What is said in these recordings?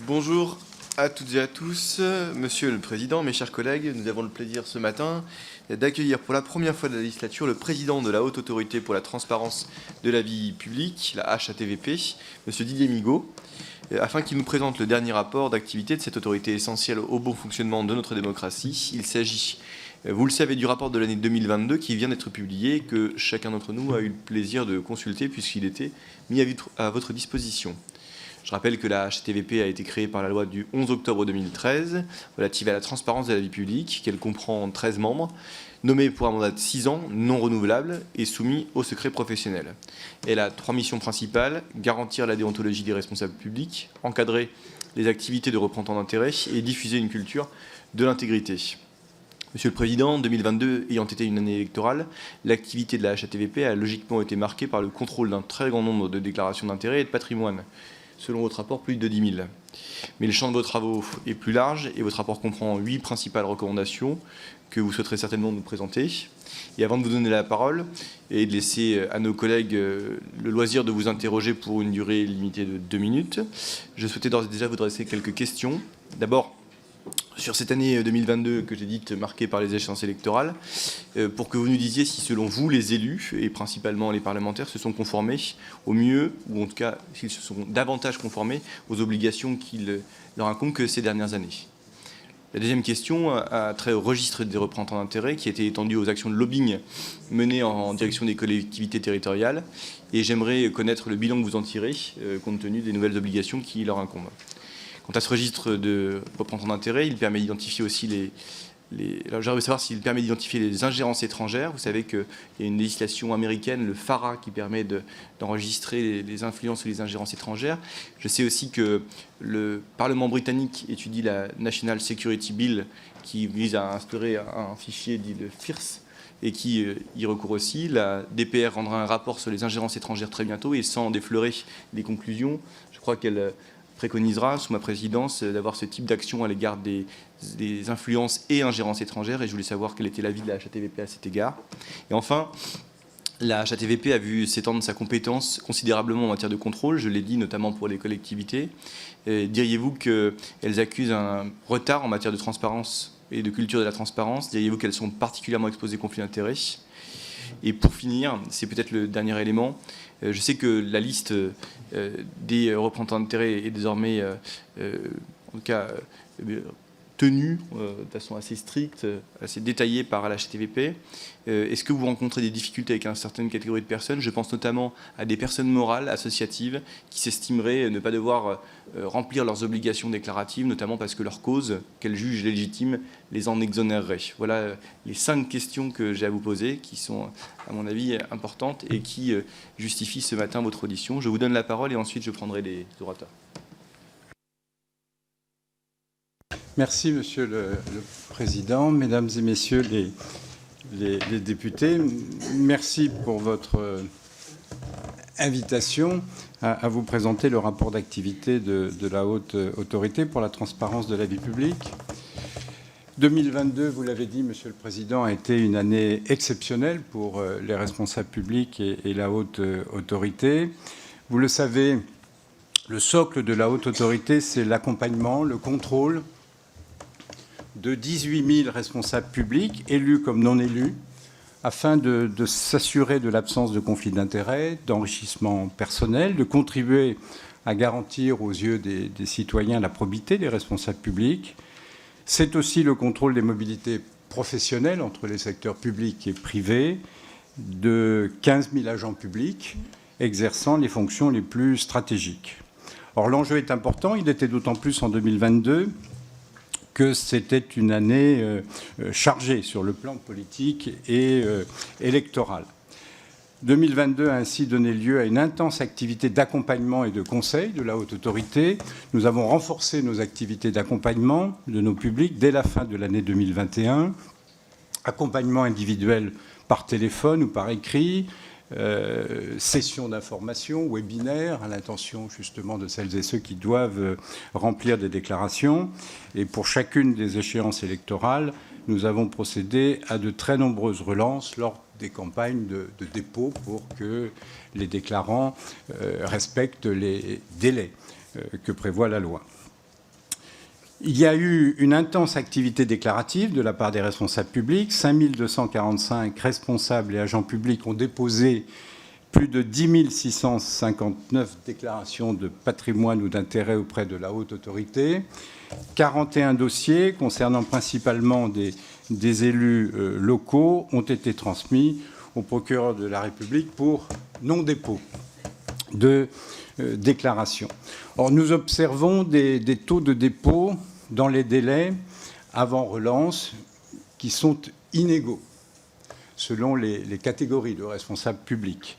Bonjour à toutes et à tous. Monsieur le Président, mes chers collègues, nous avons le plaisir ce matin d'accueillir pour la première fois de la législature le président de la Haute Autorité pour la transparence de la vie publique, la HATVP, monsieur Didier Migaud, afin qu'il nous présente le dernier rapport d'activité de cette autorité essentielle au bon fonctionnement de notre démocratie. Il s'agit, vous le savez, du rapport de l'année 2022 qui vient d'être publié, que chacun d'entre nous a eu le plaisir de consulter puisqu'il était mis à votre disposition. Je rappelle que la HATVP a été créée par la loi du 11 octobre 2013 relative à la transparence de la vie publique, qu'elle comprend 13 membres, nommés pour un mandat de 6 ans, non renouvelable et soumis au secret professionnel. Elle a 3 missions principales: garantir la déontologie des responsables publics, encadrer les activités de représentant d'intérêt et diffuser une culture de l'intégrité. Monsieur le Président, 2022 ayant été une année électorale, l'activité de la HATVP a logiquement été marquée par le contrôle d'un très grand nombre de déclarations d'intérêt et de patrimoine. Selon votre rapport, plus de 10 000. Mais le champ de vos travaux est plus large et votre rapport comprend 8 principales recommandations que vous souhaiterez certainement nous présenter. Et avant de vous donner la parole et de laisser à nos collègues le loisir de vous interroger pour une durée limitée de 2 minutes, je souhaitais d'ores et déjà vous adresser quelques questions. D'abord, sur cette année 2022 que j'ai dite marquée par les échéances électorales, pour que vous nous disiez si, selon vous, les élus, et principalement les parlementaires, se sont conformés au mieux, ou en tout cas s'ils se sont davantage conformés aux obligations qu'il leur incombe que ces dernières années. La deuxième question a trait au registre des représentants d'intérêt qui a été étendu aux actions de lobbying menées en direction des collectivités territoriales, et j'aimerais connaître le bilan que vous en tirez, compte tenu des nouvelles obligations qui leur incombent. Quant à ce registre de représentants d'intérêt, il permet d'identifier aussi alors j'aimerais savoir s'il permet d'identifier les ingérences étrangères. Vous savez qu'il y a une législation américaine, le FARA, qui permet d'enregistrer les influences ou les ingérences étrangères. Je sais aussi que le Parlement britannique étudie la National Security Bill, qui vise à instaurer un fichier dit le FIRS, et qui y recourt aussi. La DPR rendra un rapport sur les ingérences étrangères très bientôt, et sans déflorer les conclusions, je crois qu'elle préconisera, sous ma présidence, d'avoir ce type d'action à l'égard des influences et ingérences étrangères. Et je voulais savoir quel était l'avis de la HATVP à cet égard. Et enfin, la HATVP a vu s'étendre sa compétence considérablement en matière de contrôle, je l'ai dit, notamment pour les collectivités. Diriez-vous qu'elles accusent un retard en matière de transparence et de culture de la transparence? Diriez-vous qu'elles sont particulièrement exposées aux conflits d'intérêts? Et pour finir, c'est peut-être le dernier élément, je sais que la liste des représentants d'intérêt est désormais, en tout cas, tenue de façon assez stricte, assez détaillée par la HATVP. Est-ce que vous rencontrez des difficultés avec une certaine catégorie de personnes? Je pense notamment à des personnes morales, associatives, qui s'estimeraient ne pas devoir remplir leurs obligations déclaratives, notamment parce que leur cause, qu'elles jugent légitime, les en exonérerait. Voilà les 5 questions que j'ai à vous poser, qui sont, à mon avis, importantes et qui justifient ce matin votre audition. Je vous donne la parole et ensuite je prendrai les orateurs. Merci, Monsieur le Président, Mesdames et Messieurs les députés. Merci pour votre invitation à vous présenter le rapport d'activité de la Haute Autorité pour la transparence de la vie publique. 2022, vous l'avez dit, Monsieur le Président, a été une année exceptionnelle pour les responsables publics et la Haute Autorité. Vous le savez, le socle de la Haute Autorité, c'est l'accompagnement, le contrôle de 18 000 responsables publics, élus comme non élus, afin de s'assurer de l'absence de conflit d'intérêts, d'enrichissement personnel, de contribuer à garantir aux yeux des citoyens la probité des responsables publics. C'est aussi le contrôle des mobilités professionnelles entre les secteurs publics et privés, de 15 000 agents publics exerçant les fonctions les plus stratégiques. Or, l'enjeu est important, il était d'autant plus en 2022 que c'était une année chargée sur le plan politique et électoral. 2022 a ainsi donné lieu à une intense activité d'accompagnement et de conseil de la Haute Autorité. Nous avons renforcé nos activités d'accompagnement de nos publics dès la fin de l'année 2021. Accompagnement individuel par téléphone ou par écrit, sessions d'information, webinaires, à l'intention justement de celles et ceux qui doivent remplir des déclarations. Et pour chacune des échéances électorales, nous avons procédé à de très nombreuses relances lors des campagnes de dépôt pour que les déclarants respectent les délais que prévoit la loi. Il y a eu une intense activité déclarative de la part des responsables publics. 5245 responsables et agents publics ont déposé plus de 10 659 déclarations de patrimoine ou d'intérêt auprès de la haute autorité. 41 dossiers concernant principalement des élus locaux ont été transmis au procureur de la République pour non-dépôt de déclaration. Or, nous observons des taux de dépôt dans les délais avant relance qui sont inégaux selon les catégories de responsables publics.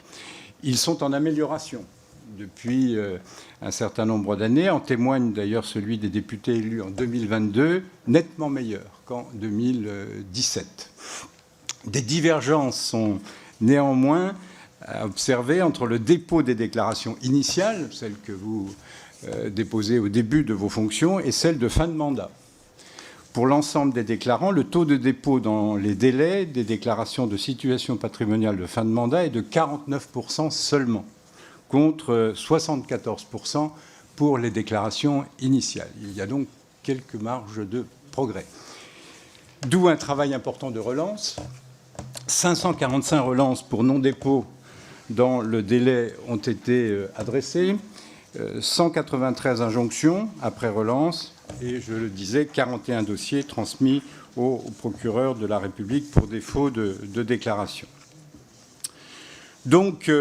Ils sont en amélioration depuis un certain nombre d'années. En témoigne d'ailleurs celui des députés élus en 2022, nettement meilleur qu'en 2017. Des divergences sont néanmoins à observer entre le dépôt des déclarations initiales, celles que vous déposez au début de vos fonctions, et celles de fin de mandat. Pour l'ensemble des déclarants, le taux de dépôt dans les délais des déclarations de situation patrimoniale de fin de mandat est de 49% seulement, contre 74% pour les déclarations initiales. Il y a donc quelques marges de progrès. D'où un travail important de relance. 545 relances pour non-dépôt dans le délai ont été adressées, 193 injonctions après relance et, je le disais, 41 dossiers transmis au procureur de la République pour défaut de déclaration. Donc,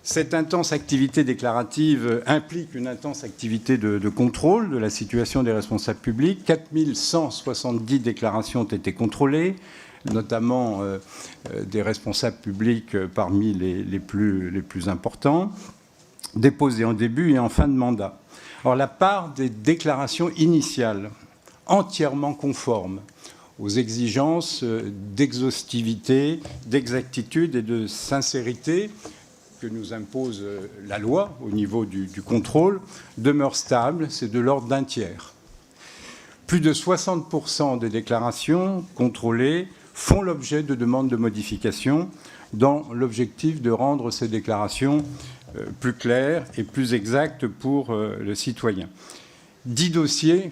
cette intense activité déclarative implique une intense activité de contrôle de la situation des responsables publics. 4170 déclarations ont été contrôlées, notamment des responsables publics parmi les plus importants, déposées en début et en fin de mandat. Alors, la part des déclarations initiales entièrement conformes aux exigences d'exhaustivité, d'exactitude et de sincérité que nous impose la loi au niveau du contrôle demeure stable, c'est de l'ordre d'un tiers. Plus de 60% des déclarations contrôlées font l'objet de demandes de modification dans l'objectif de rendre ces déclarations plus claires et plus exactes pour le citoyen. 10 dossiers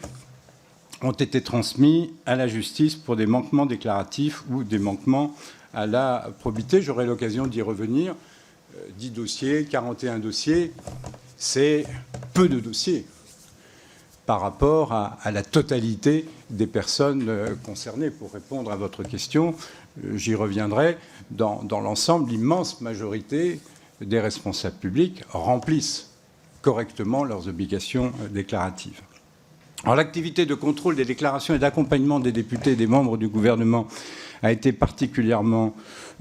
ont été transmis à la justice pour des manquements déclaratifs ou des manquements à la probité. J'aurai l'occasion d'y revenir. 10 dossiers, 41 dossiers, c'est peu de dossiers par rapport à la totalité des personnes concernées. Pour répondre à votre question, j'y reviendrai. Dans l'ensemble, l'immense majorité des responsables publics remplissent correctement leurs obligations déclaratives. Alors, l'activité de contrôle des déclarations et d'accompagnement des députés et des membres du gouvernement a été particulièrement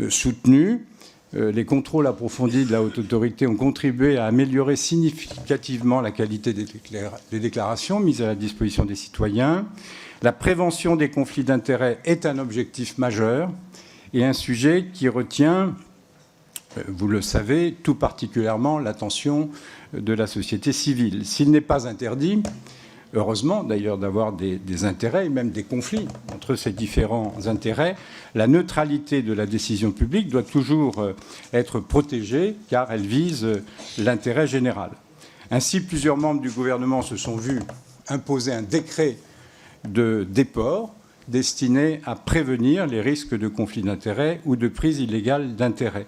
soutenue. Les contrôles approfondis de la haute autorité ont contribué à améliorer significativement la qualité des déclarations mises à la disposition des citoyens. La prévention des conflits d'intérêts est un objectif majeur et un sujet qui retient, vous le savez, tout particulièrement l'attention de la société civile. S'il n'est pas interdit, heureusement d'ailleurs, d'avoir des intérêts et même des conflits entre ces différents intérêts, la neutralité de la décision publique doit toujours être protégée car elle vise l'intérêt général. Ainsi, plusieurs membres du gouvernement se sont vus imposer un décret de déport destiné à prévenir les risques de conflit d'intérêts ou de prise illégale d'intérêts.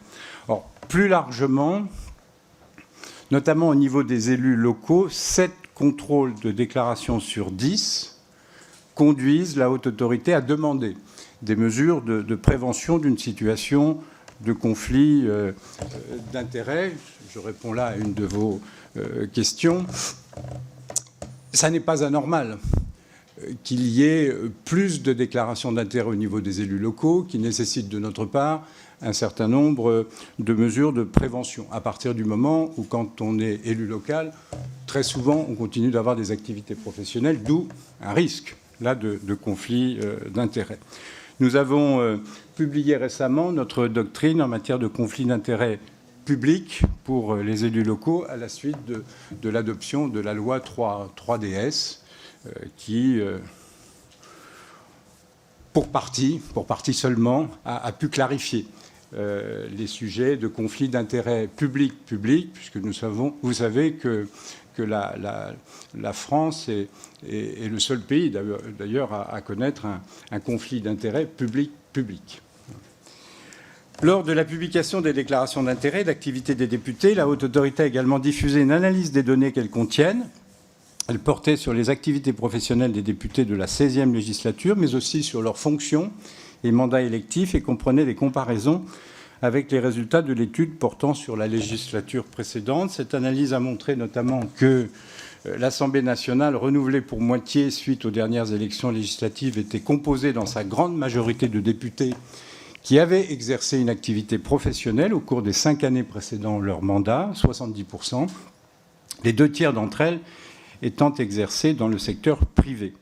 Or, plus largement, notamment au niveau des élus locaux, 7 contrôles de déclaration sur 10 conduisent la haute autorité à demander des mesures de prévention d'une situation de conflit d'intérêts. Je réponds là à une de vos questions. Ça n'est pas anormal qu'il y ait plus de déclarations d'intérêt au niveau des élus locaux qui nécessitent de notre part un certain nombre de mesures de prévention. À partir du moment où, quand on est élu local, très souvent, on continue d'avoir des activités professionnelles, d'où un risque là de conflit d'intérêts. Nous avons publié récemment notre doctrine en matière de conflit d'intérêts public pour les élus locaux à la suite de l'adoption de la loi 3DS qui, pour partie seulement, a pu clarifier les sujets de conflit d'intérêts public-public, puisque vous savez que que la France est le seul pays, d'ailleurs, à connaître un conflit d'intérêts public-public. Lors de la publication des déclarations d'intérêt et d'activité des députés, la Haute Autorité a également diffusé une analyse des données qu'elles contiennent. Elle portait sur les activités professionnelles des députés de la 16e législature, mais aussi sur leurs fonctions et mandats électifs, et comprenait des comparaisons avec les résultats de l'étude portant sur la législature précédente. Cette analyse a montré notamment que l'Assemblée nationale, renouvelée pour moitié suite aux dernières élections législatives, était composée dans sa grande majorité de députés qui avaient exercé une activité professionnelle au cours des 5 années précédant leur mandat, 70%, les 2 tiers d'entre elles étant exercées dans le secteur privé.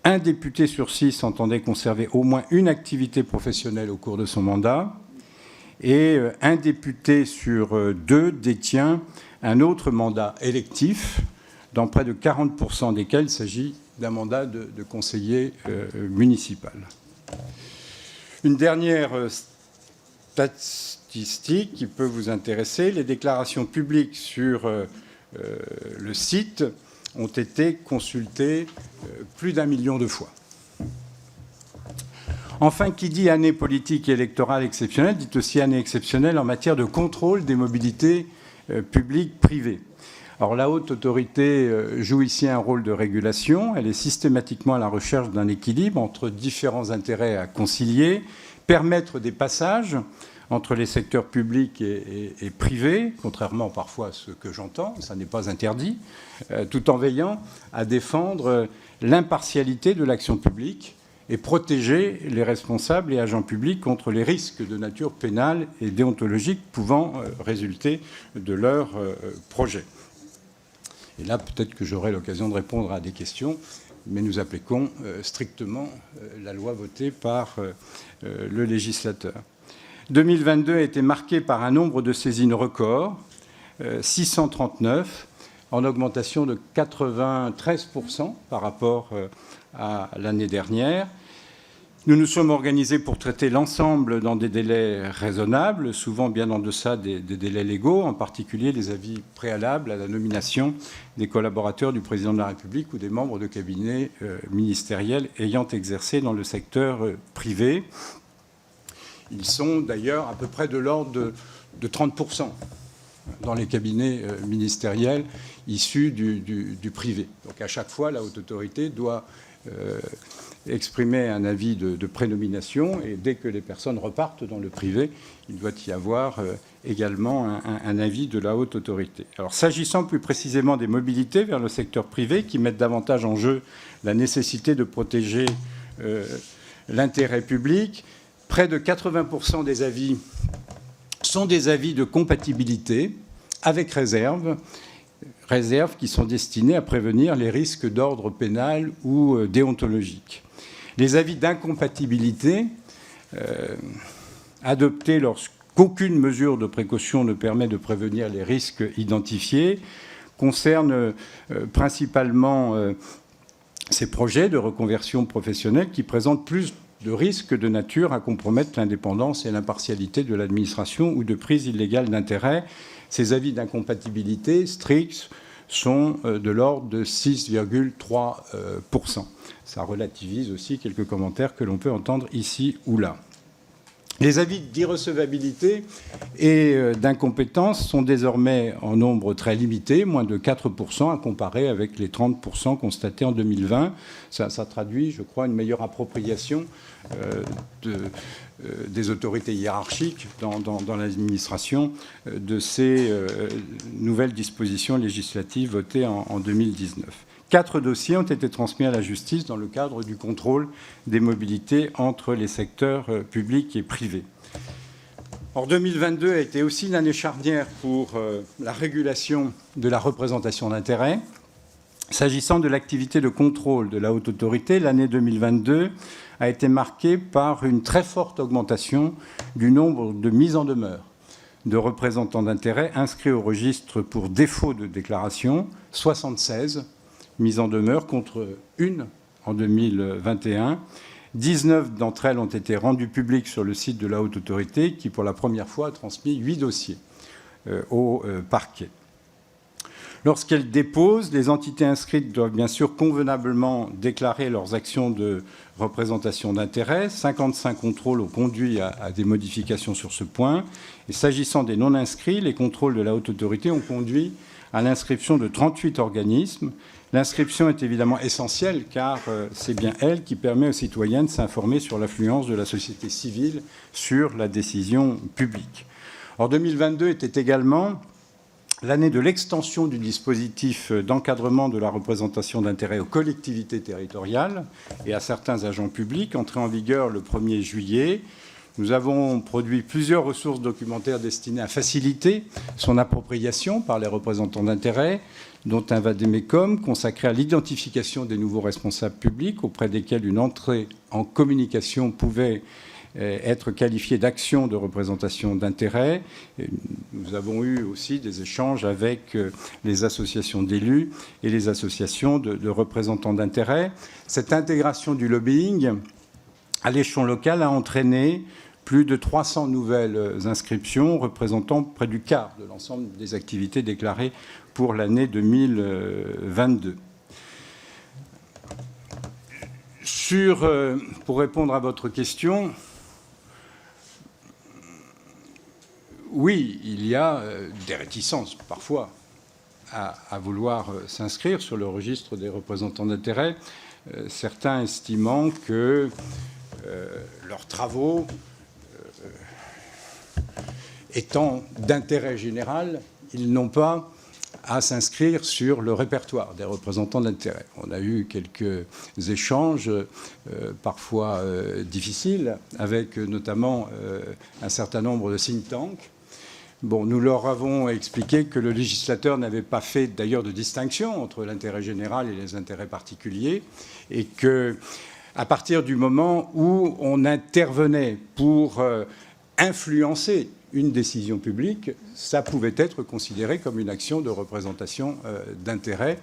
Un député sur 6 entendait conserver au moins une activité professionnelle au cours de son mandat, et un député sur 2 détient un autre mandat électif, dans près de 40% desquels il s'agit d'un mandat de conseiller municipal. Une dernière statistique qui peut vous intéresser, les déclarations publiques sur le site ont été consultées plus d'1 million de fois. Enfin, qui dit année politique et électorale exceptionnelle, dit aussi année exceptionnelle en matière de contrôle des mobilités publiques-privées. Alors, la Haute Autorité joue ici un rôle de régulation. Elle est systématiquement à la recherche d'un équilibre entre différents intérêts à concilier, permettre des passages entre les secteurs publics et privés, contrairement parfois à ce que j'entends, ça n'est pas interdit, tout en veillant à défendre l'impartialité de l'action publique et protéger les responsables et agents publics contre les risques de nature pénale et déontologique pouvant résulter de leur projet. Et là, peut-être que j'aurai l'occasion de répondre à des questions, mais nous appliquons strictement la loi votée par le législateur. 2022 a été marqué par un nombre de saisines record, 639, en augmentation de 93% par rapport à l'année dernière. Nous nous sommes organisés pour traiter l'ensemble dans des délais raisonnables, souvent bien en deçà des délais légaux, en particulier les avis préalables à la nomination des collaborateurs du président de la République ou des membres de cabinets ministériels ayant exercé dans le secteur privé. Ils sont d'ailleurs à peu près de l'ordre de 30% dans les cabinets ministériels issus du privé. Donc à chaque fois, la Haute Autorité doit exprimer un avis de prénomination, et dès que les personnes repartent dans le privé, il doit y avoir également un avis de la Haute Autorité. Alors, s'agissant plus précisément des mobilités vers le secteur privé, qui mettent davantage en jeu la nécessité de protéger l'intérêt public, près de 80% des avis sont des avis de compatibilité avec réserve qui sont destinés à prévenir les risques d'ordre pénal ou déontologique. Les avis d'incompatibilité adoptés lorsqu'aucune mesure de précaution ne permet de prévenir les risques identifiés concernent principalement ces projets de reconversion professionnelle qui présentent plus de risques de nature à compromettre l'indépendance et l'impartialité de l'administration ou de prise illégale d'intérêt. Ces avis d'incompatibilité stricts sont de l'ordre de 6,3%. Ça relativise aussi quelques commentaires que l'on peut entendre ici ou là. Les avis d'irrecevabilité et d'incompétence sont désormais en nombre très limité, moins de 4%, à comparer avec les 30% constatés en 2020. Ça traduit, je crois, une meilleure appropriation des autorités hiérarchiques dans l'administration de ces nouvelles dispositions législatives votées en 2019. 4 dossiers ont été transmis à la justice dans le cadre du contrôle des mobilités entre les secteurs publics et privés. Or, 2022 a été aussi une année charnière pour la régulation de la représentation d'intérêts. S'agissant de l'activité de contrôle de la Haute Autorité, l'année 2022 a été marquée par une très forte augmentation du nombre de mises en demeure de représentants d'intérêts inscrits au registre pour défaut de déclaration, 76 mises en demeure contre 1 en 2021. 19 d'entre elles ont été rendues publiques sur le site de la Haute Autorité qui, pour la première fois, a transmis 8 dossiers au parquet. Lorsqu'elles déposent, les entités inscrites doivent bien sûr convenablement déclarer leurs actions de représentation d'intérêt. 55 contrôles ont conduit à des modifications sur ce point. Et s'agissant des non-inscrits, les contrôles de la Haute Autorité ont conduit à l'inscription de 38 organismes. L'inscription est évidemment essentielle car c'est bien elle qui permet aux citoyens de s'informer sur l'influence de la société civile sur la décision publique. Or, 2022 était également l'année de l'extension du dispositif d'encadrement de la représentation d'intérêt aux collectivités territoriales et à certains agents publics, entré en vigueur le 1er juillet. Nous avons produit plusieurs ressources documentaires destinées à faciliter son appropriation par les représentants d'intérêt, dont un vade-mecum consacré à l'identification des nouveaux responsables publics auprès desquels une entrée en communication pouvait être qualifié d'action de représentation d'intérêt. Nous avons eu aussi des échanges avec les associations d'élus et les associations de représentants d'intérêt. Cette intégration du lobbying à l'échelon local a entraîné plus de 300 nouvelles inscriptions représentant près du quart de l'ensemble des activités déclarées pour l'année 2022. Pour répondre à votre question, oui, il y a des réticences parfois à vouloir s'inscrire sur le registre des représentants d'intérêt, certains estimant que leurs travaux étant d'intérêt général, ils n'ont pas à s'inscrire sur le répertoire des représentants d'intérêt. On a eu quelques échanges parfois difficiles avec notamment un certain nombre de think tanks. Bon, nous leur avons expliqué que le législateur n'avait pas fait d'ailleurs de distinction entre l'intérêt général et les intérêts particuliers et que, à partir du moment où on intervenait pour influencer une décision publique, ça pouvait être considéré comme une action de représentation d'intérêt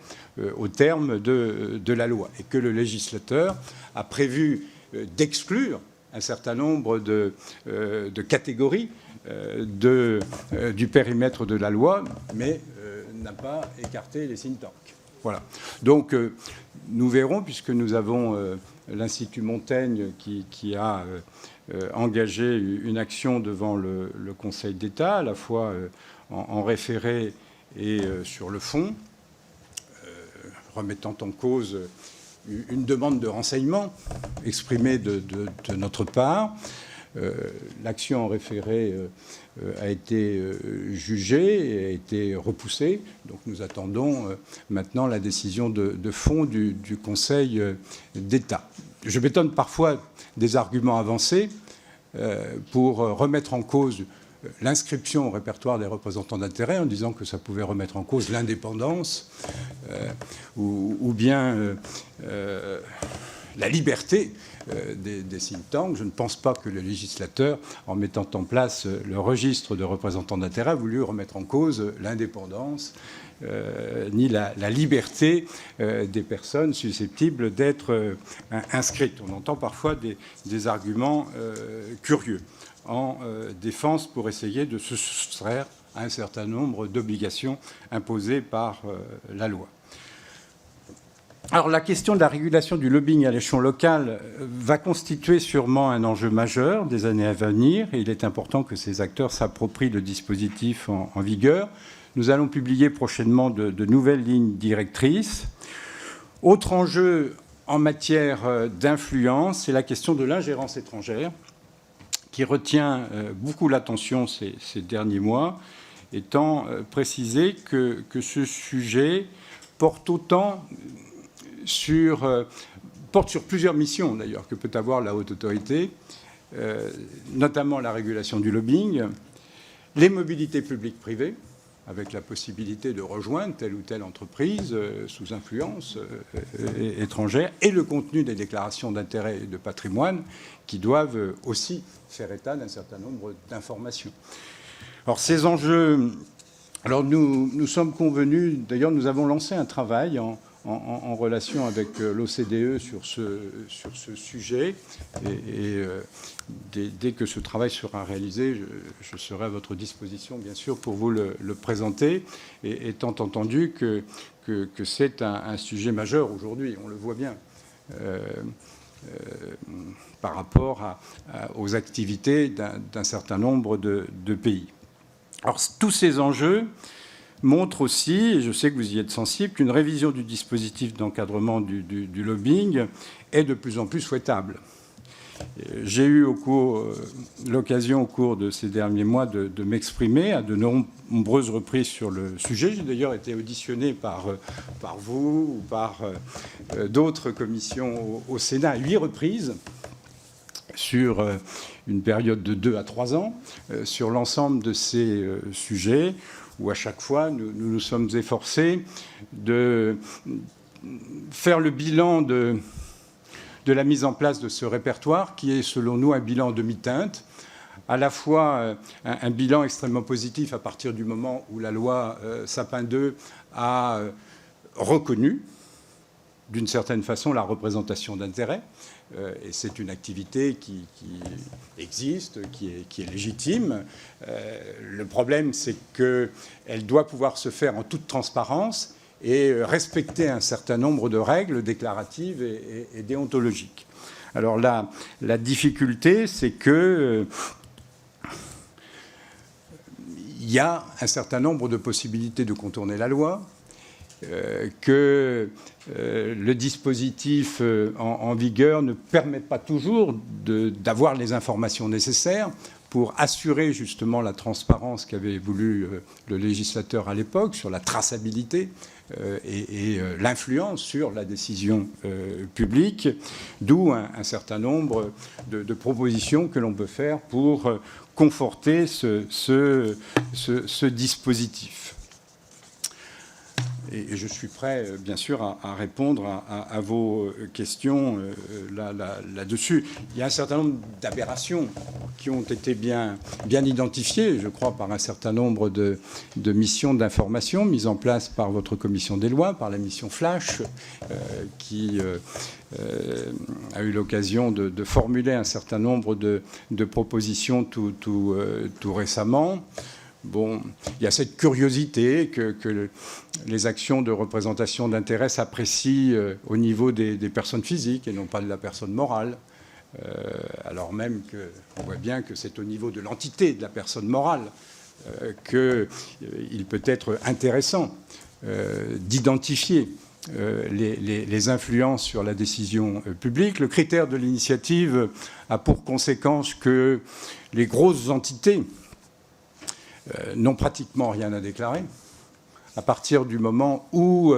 au terme de la loi et que le législateur a prévu d'exclure un certain nombre de catégories du périmètre de la loi, mais n'a pas écarté les think tanks. Voilà. Donc, nous verrons, puisque nous avons l'Institut Montaigne qui a engagé une action devant le Conseil d'État, à la fois en référé et sur le fond, remettant en cause une demande de renseignement exprimée de notre part. L'action en référé a été jugée et a été repoussée. Donc nous attendons maintenant la décision de fond du Conseil d'État. Je m'étonne parfois des arguments avancés pour remettre en cause l'inscription au répertoire des représentants d'intérêt en disant que ça pouvait remettre en cause l'indépendance ou bien la liberté des think tanks. Je ne pense pas que le législateur, en mettant en place le registre de représentants d'intérêt, a voulu remettre en cause l'indépendance ni la liberté des personnes susceptibles d'être inscrites. On entend parfois des arguments curieux en défense pour essayer de se soustraire à un certain nombre d'obligations imposées par la loi. Alors la question de la régulation du lobbying à l'échelon local va constituer sûrement un enjeu majeur des années à venir et il est important que ces acteurs s'approprient le dispositif en vigueur. Nous allons publier prochainement de nouvelles lignes directrices. Autre enjeu en matière d'influence, c'est la question de l'ingérence étrangère qui retient beaucoup l'attention ces derniers mois, étant précisé que ce sujet porte sur plusieurs missions d'ailleurs que peut avoir la Haute Autorité, notamment la régulation du lobbying, les mobilités publiques-privées, avec la possibilité de rejoindre telle ou telle entreprise sous influence étrangère, et le contenu des déclarations d'intérêt et de patrimoine qui doivent aussi faire état d'un certain nombre d'informations. Alors ces enjeux, alors nous sommes convenus, d'ailleurs nous avons lancé un travail en en relation avec l'OCDE sur ce sujet. Et dès que ce travail sera réalisé, je serai à votre disposition, bien sûr, pour vous le présenter, et étant entendu que c'est un sujet majeur aujourd'hui, on le voit bien, par rapport aux activités d'un certain nombre de pays. Alors, tous ces enjeux montrent aussi, et je sais que vous y êtes sensible, qu'une révision du dispositif d'encadrement du lobbying est de plus en plus souhaitable. J'ai eu l'occasion au cours de ces derniers mois de m'exprimer à de nombreuses reprises sur le sujet. J'ai d'ailleurs été auditionné par vous ou par d'autres commissions au Sénat à 8 reprises sur une période de 2 à 3 ans sur l'ensemble de ces sujets, où à chaque fois nous nous sommes efforcés de faire le bilan de la mise en place de ce répertoire, qui est selon nous un bilan demi-teinte, à la fois un bilan extrêmement positif à partir du moment où la loi Sapin II a reconnu d'une certaine façon la représentation d'intérêt, et c'est une activité qui existe, qui est légitime. Le problème, c'est qu'elle doit pouvoir se faire en toute transparence et respecter un certain nombre de règles déclaratives et déontologiques. Alors là, la difficulté, c'est que il y a un certain nombre de possibilités de contourner la loi, que le dispositif en vigueur ne permet pas toujours d'avoir les informations nécessaires pour assurer justement la transparence qu'avait voulu le législateur à l'époque sur la traçabilité et l'influence sur la décision publique, d'où un certain nombre de propositions que l'on peut faire pour conforter ce dispositif. Et je suis prêt, bien sûr, à répondre à vos questions là-dessus. Il y a un certain nombre d'aberrations qui ont été bien identifiées, je crois, par un certain nombre de missions d'information mises en place par votre commission des lois, par la mission Flash, qui a eu l'occasion de formuler un certain nombre de propositions tout récemment. Bon, il y a cette curiosité que les actions de représentation d'intérêt s'apprécient au niveau des personnes physiques et non pas de la personne morale, alors même qu'on voit bien que c'est au niveau de l'entité de la personne morale qu'il peut être intéressant d'identifier les influences sur la décision publique. Le critère de l'initiative a pour conséquence que les grosses entités n'ont pratiquement rien à déclarer à partir du moment où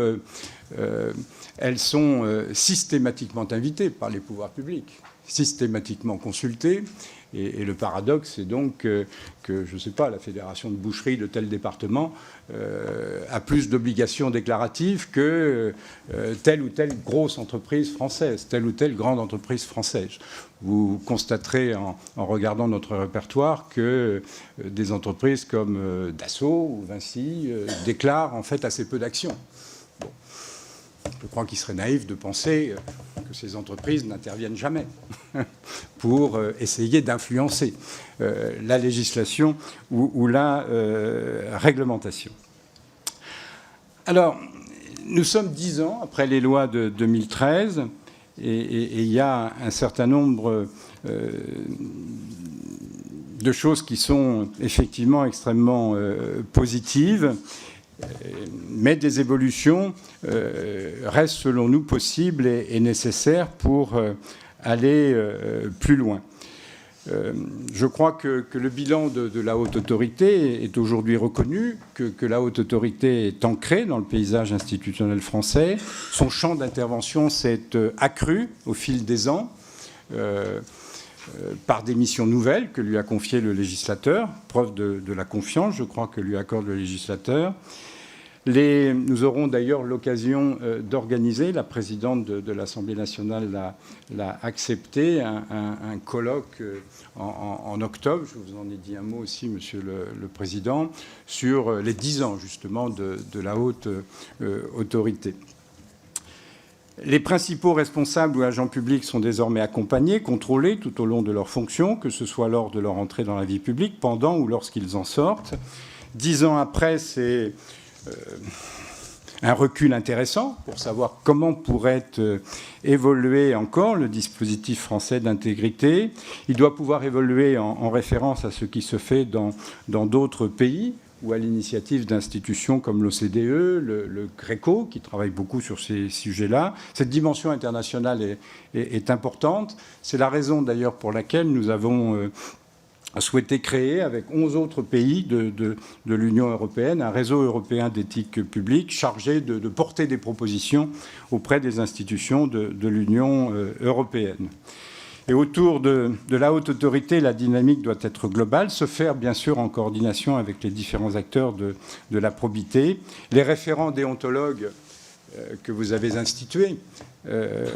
elles sont systématiquement invitées par les pouvoirs publics, systématiquement consultées. Et le paradoxe, c'est donc que, je ne sais pas, la fédération de boucherie de tel département a plus d'obligations déclaratives que telle ou telle grosse entreprise française, telle ou telle grande entreprise française. Vous constaterez en regardant notre répertoire que des entreprises comme Dassault ou Vinci déclarent en fait assez peu d'actions. Bon. Je crois qu'il serait naïf de penser que ces entreprises n'interviennent jamais pour essayer d'influencer la législation ou la réglementation. Alors, nous sommes 10 ans après les lois de 2013 et il y a un certain nombre de choses qui sont effectivement extrêmement positives. Mais des évolutions restent, selon nous, possibles et nécessaires pour aller plus loin. Je crois que le bilan de la haute autorité est aujourd'hui reconnu, que la haute autorité est ancrée dans le paysage institutionnel français. Son champ d'intervention s'est accru au fil des ans par des missions nouvelles que lui a confiées le législateur, preuve de la confiance, je crois, que lui accorde le législateur. Nous aurons d'ailleurs l'occasion d'organiser, la présidente de l'Assemblée nationale l'a accepté, un colloque en octobre, je vous en ai dit un mot aussi, Monsieur le Président, sur les 10 ans justement de la haute autorité. Les principaux responsables ou agents publics sont désormais accompagnés, contrôlés tout au long de leur fonction, que ce soit lors de leur entrée dans la vie publique, pendant ou lorsqu'ils en sortent. 10 ans après, c'est un recul intéressant pour savoir comment pourrait évoluer encore le dispositif français d'intégrité. Il doit pouvoir évoluer en référence à ce qui se fait dans d'autres pays ou à l'initiative d'institutions comme l'OCDE, le GRECO, qui travaille beaucoup sur ces sujets-là. Cette dimension internationale est importante. C'est la raison d'ailleurs pour laquelle nous avons souhaité créer, avec 11 autres pays de l'Union européenne, un réseau européen d'éthique publique chargé de porter des propositions auprès des institutions de l'Union européenne. Et autour de la haute autorité, la dynamique doit être globale, se faire bien sûr en coordination avec les différents acteurs de la probité. Les référents déontologues que vous avez institués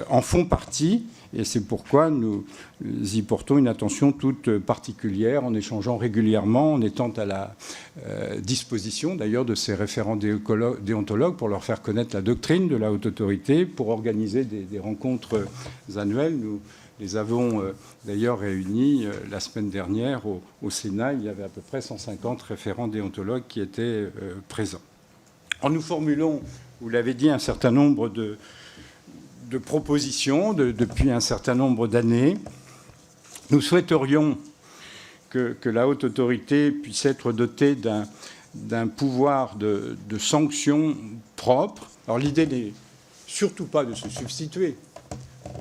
en font partie, et c'est pourquoi nous y portons une attention toute particulière en échangeant régulièrement, en étant à la disposition d'ailleurs de ces référents déontologues pour leur faire connaître la doctrine de la haute autorité, pour organiser des rencontres annuelles. Nous les avons d'ailleurs réunis la semaine dernière au Sénat. Il y avait à peu près 150 référents déontologues qui étaient présents. Nous formulons, vous l'avez dit, un certain nombre de propositions depuis un certain nombre d'années. Nous souhaiterions que la haute autorité puisse être dotée d'un pouvoir de sanction propre. Alors l'idée n'est surtout pas de se substituer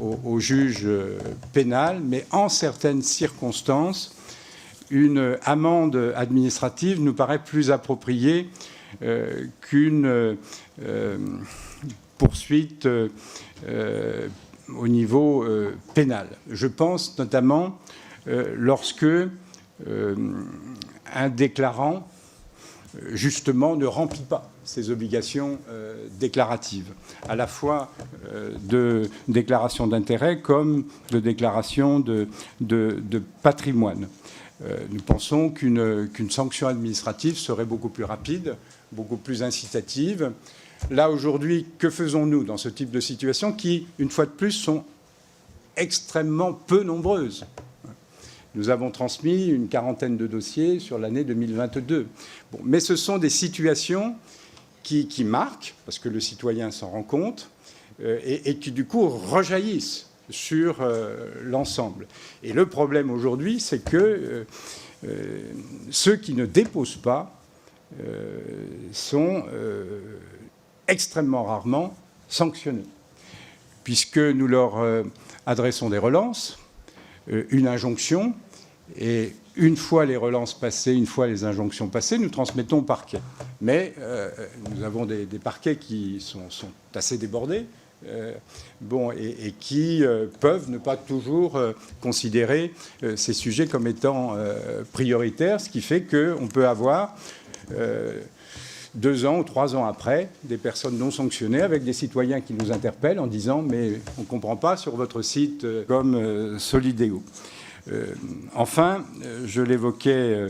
au juge pénal, mais en certaines circonstances, une amende administrative nous paraît plus appropriée qu'une poursuite au niveau pénal. Je pense notamment lorsque un déclarant, justement, ne remplit pas ses obligations déclaratives, à la fois de déclaration d'intérêt comme de déclaration de patrimoine. Nous pensons qu'une sanction administrative serait beaucoup plus rapide, beaucoup plus incitative. Là, aujourd'hui, que faisons-nous dans ce type de situation qui, une fois de plus, sont extrêmement peu nombreuses? Nous avons transmis une quarantaine de dossiers sur l'année 2022. Bon, mais ce sont des situations qui marquent, parce que le citoyen s'en rend compte, et qui, du coup, rejaillissent sur l'ensemble. Et le problème aujourd'hui, c'est que ceux qui ne déposent pas sont extrêmement rarement sanctionnés, puisque nous leur adressons des relances, une injonction, et une fois les relances passées, une fois les injonctions passées, nous transmettons au parquet. Mais nous avons des parquets qui sont assez débordés, et qui peuvent ne pas toujours considérer ces sujets comme étant prioritaires, ce qui fait qu'on peut avoir 2 ans ou 3 ans après, des personnes non sanctionnées avec des citoyens qui nous interpellent en disant « mais on ne comprend pas sur votre site comme Solideo ». Enfin, je l'évoquais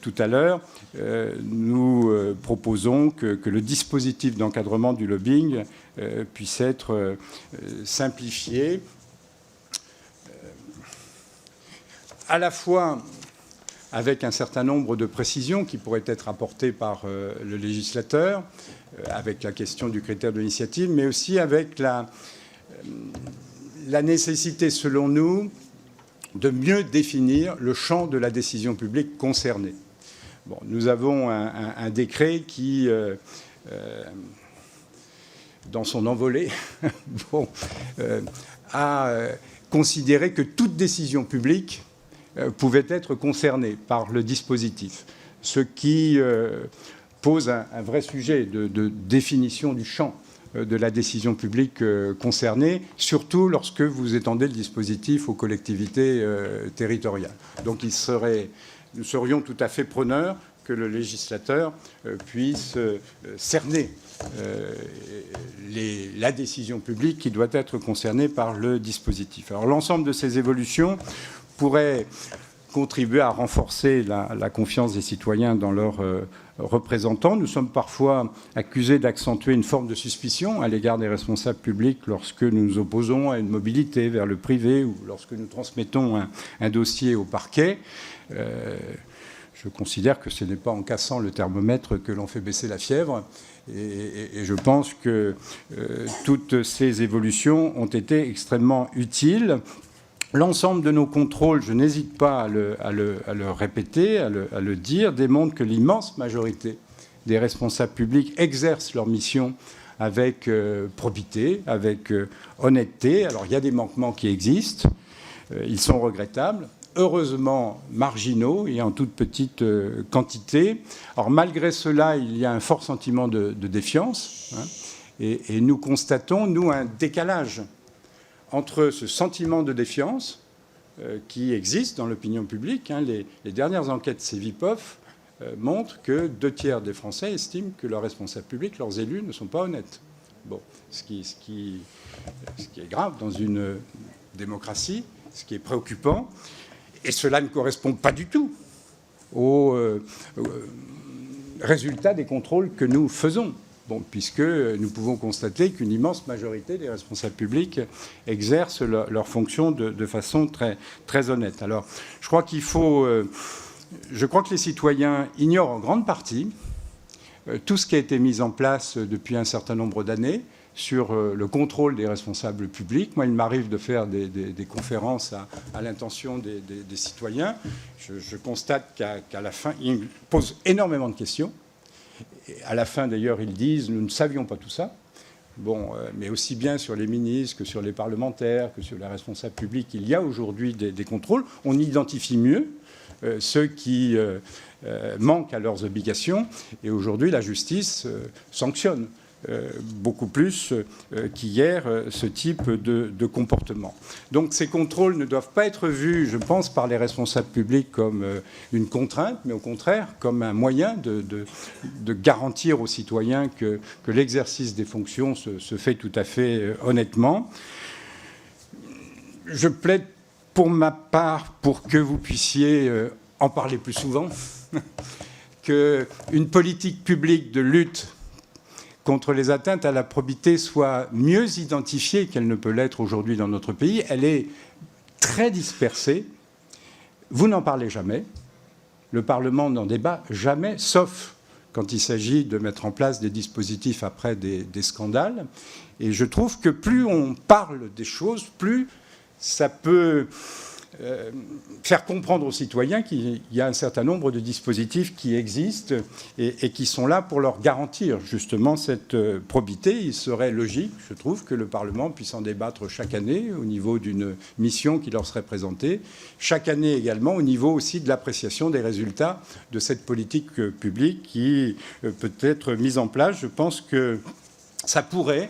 tout à l'heure, nous proposons que le dispositif d'encadrement du lobbying puisse être simplifié, à la fois avec un certain nombre de précisions qui pourraient être apportées par le législateur, avec la question du critère de l'initiative, mais aussi avec la nécessité, selon nous, de mieux définir le champ de la décision publique concernée. Bon, nous avons un décret qui, dans son envolée, a considéré que toute décision publique pouvait être concernée par le dispositif, ce qui pose un vrai sujet de définition du champ de la décision publique concernée, surtout lorsque vous étendez le dispositif aux collectivités territoriales. Donc nous serions tout à fait preneurs que le législateur puisse cerner la décision publique qui doit être concernée par le dispositif. Alors l'ensemble de ces évolutions pourrait contribuer à renforcer la confiance des citoyens dans leurs représentants. Nous sommes parfois accusés d'accentuer une forme de suspicion à l'égard des responsables publics lorsque nous nous opposons à une mobilité vers le privé ou lorsque nous transmettons un dossier au parquet. Je considère que ce n'est pas en cassant le thermomètre que l'on fait baisser la fièvre. Et je pense que toutes ces évolutions ont été extrêmement utiles. L'ensemble de nos contrôles, je n'hésite pas à le répéter, à le dire, démontre que l'immense majorité des responsables publics exercent leur mission avec probité, avec honnêteté. Alors il y a des manquements qui existent, ils sont regrettables, heureusement marginaux et en toute petite quantité. Alors malgré cela, il y a un fort sentiment de défiance, hein, et nous constatons, nous, un décalage entre ce sentiment de défiance qui existe dans l'opinion publique. Hein, les dernières enquêtes Cevipof montrent que 2 tiers des Français estiment que leurs responsables publics, leurs élus, ne sont pas honnêtes. Bon, ce qui est grave dans une démocratie, ce qui est préoccupant. Et cela ne correspond pas du tout aux résultats des contrôles que nous faisons. Bon, puisque nous pouvons constater qu'une immense majorité des responsables publics exercent leur fonction de façon très, très honnête. Alors, je crois que les citoyens ignorent en grande partie tout ce qui a été mis en place depuis un certain nombre d'années sur le contrôle des responsables publics. Moi, il m'arrive de faire des conférences à l'intention des citoyens. Je constate qu'à la fin, ils posent énormément de questions. Et à la fin, d'ailleurs, ils disent « nous ne savions pas tout ça ». Bon, mais aussi bien sur les ministres que sur les parlementaires, que sur les responsables publics, il y a aujourd'hui des contrôles. On identifie mieux ceux qui manquent à leurs obligations. Et aujourd'hui, la justice sanctionne beaucoup plus qu'hier ce type de comportement. Donc ces contrôles ne doivent pas être vus, je pense, par les responsables publics comme une contrainte, mais au contraire comme un moyen de garantir aux citoyens que l'exercice des fonctions se fait tout à fait honnêtement. Je plaide pour ma part pour que vous puissiez en parler plus souvent, qu'une politique publique de lutte contre les atteintes à la probité soit mieux identifiée qu'elle ne peut l'être aujourd'hui dans notre pays. Elle est très dispersée. Vous n'en parlez jamais. Le Parlement n'en débat jamais, sauf quand il s'agit de mettre en place des dispositifs après des scandales. Et je trouve que plus on parle des choses, plus ça peut faire comprendre aux citoyens qu'il y a un certain nombre de dispositifs qui existent et qui sont là pour leur garantir justement cette probité. Il serait logique, je trouve, que le Parlement puisse en débattre chaque année au niveau d'une mission qui leur serait présentée, chaque année également au niveau aussi de l'appréciation des résultats de cette politique publique qui peut être mise en place. Je pense que ça pourrait,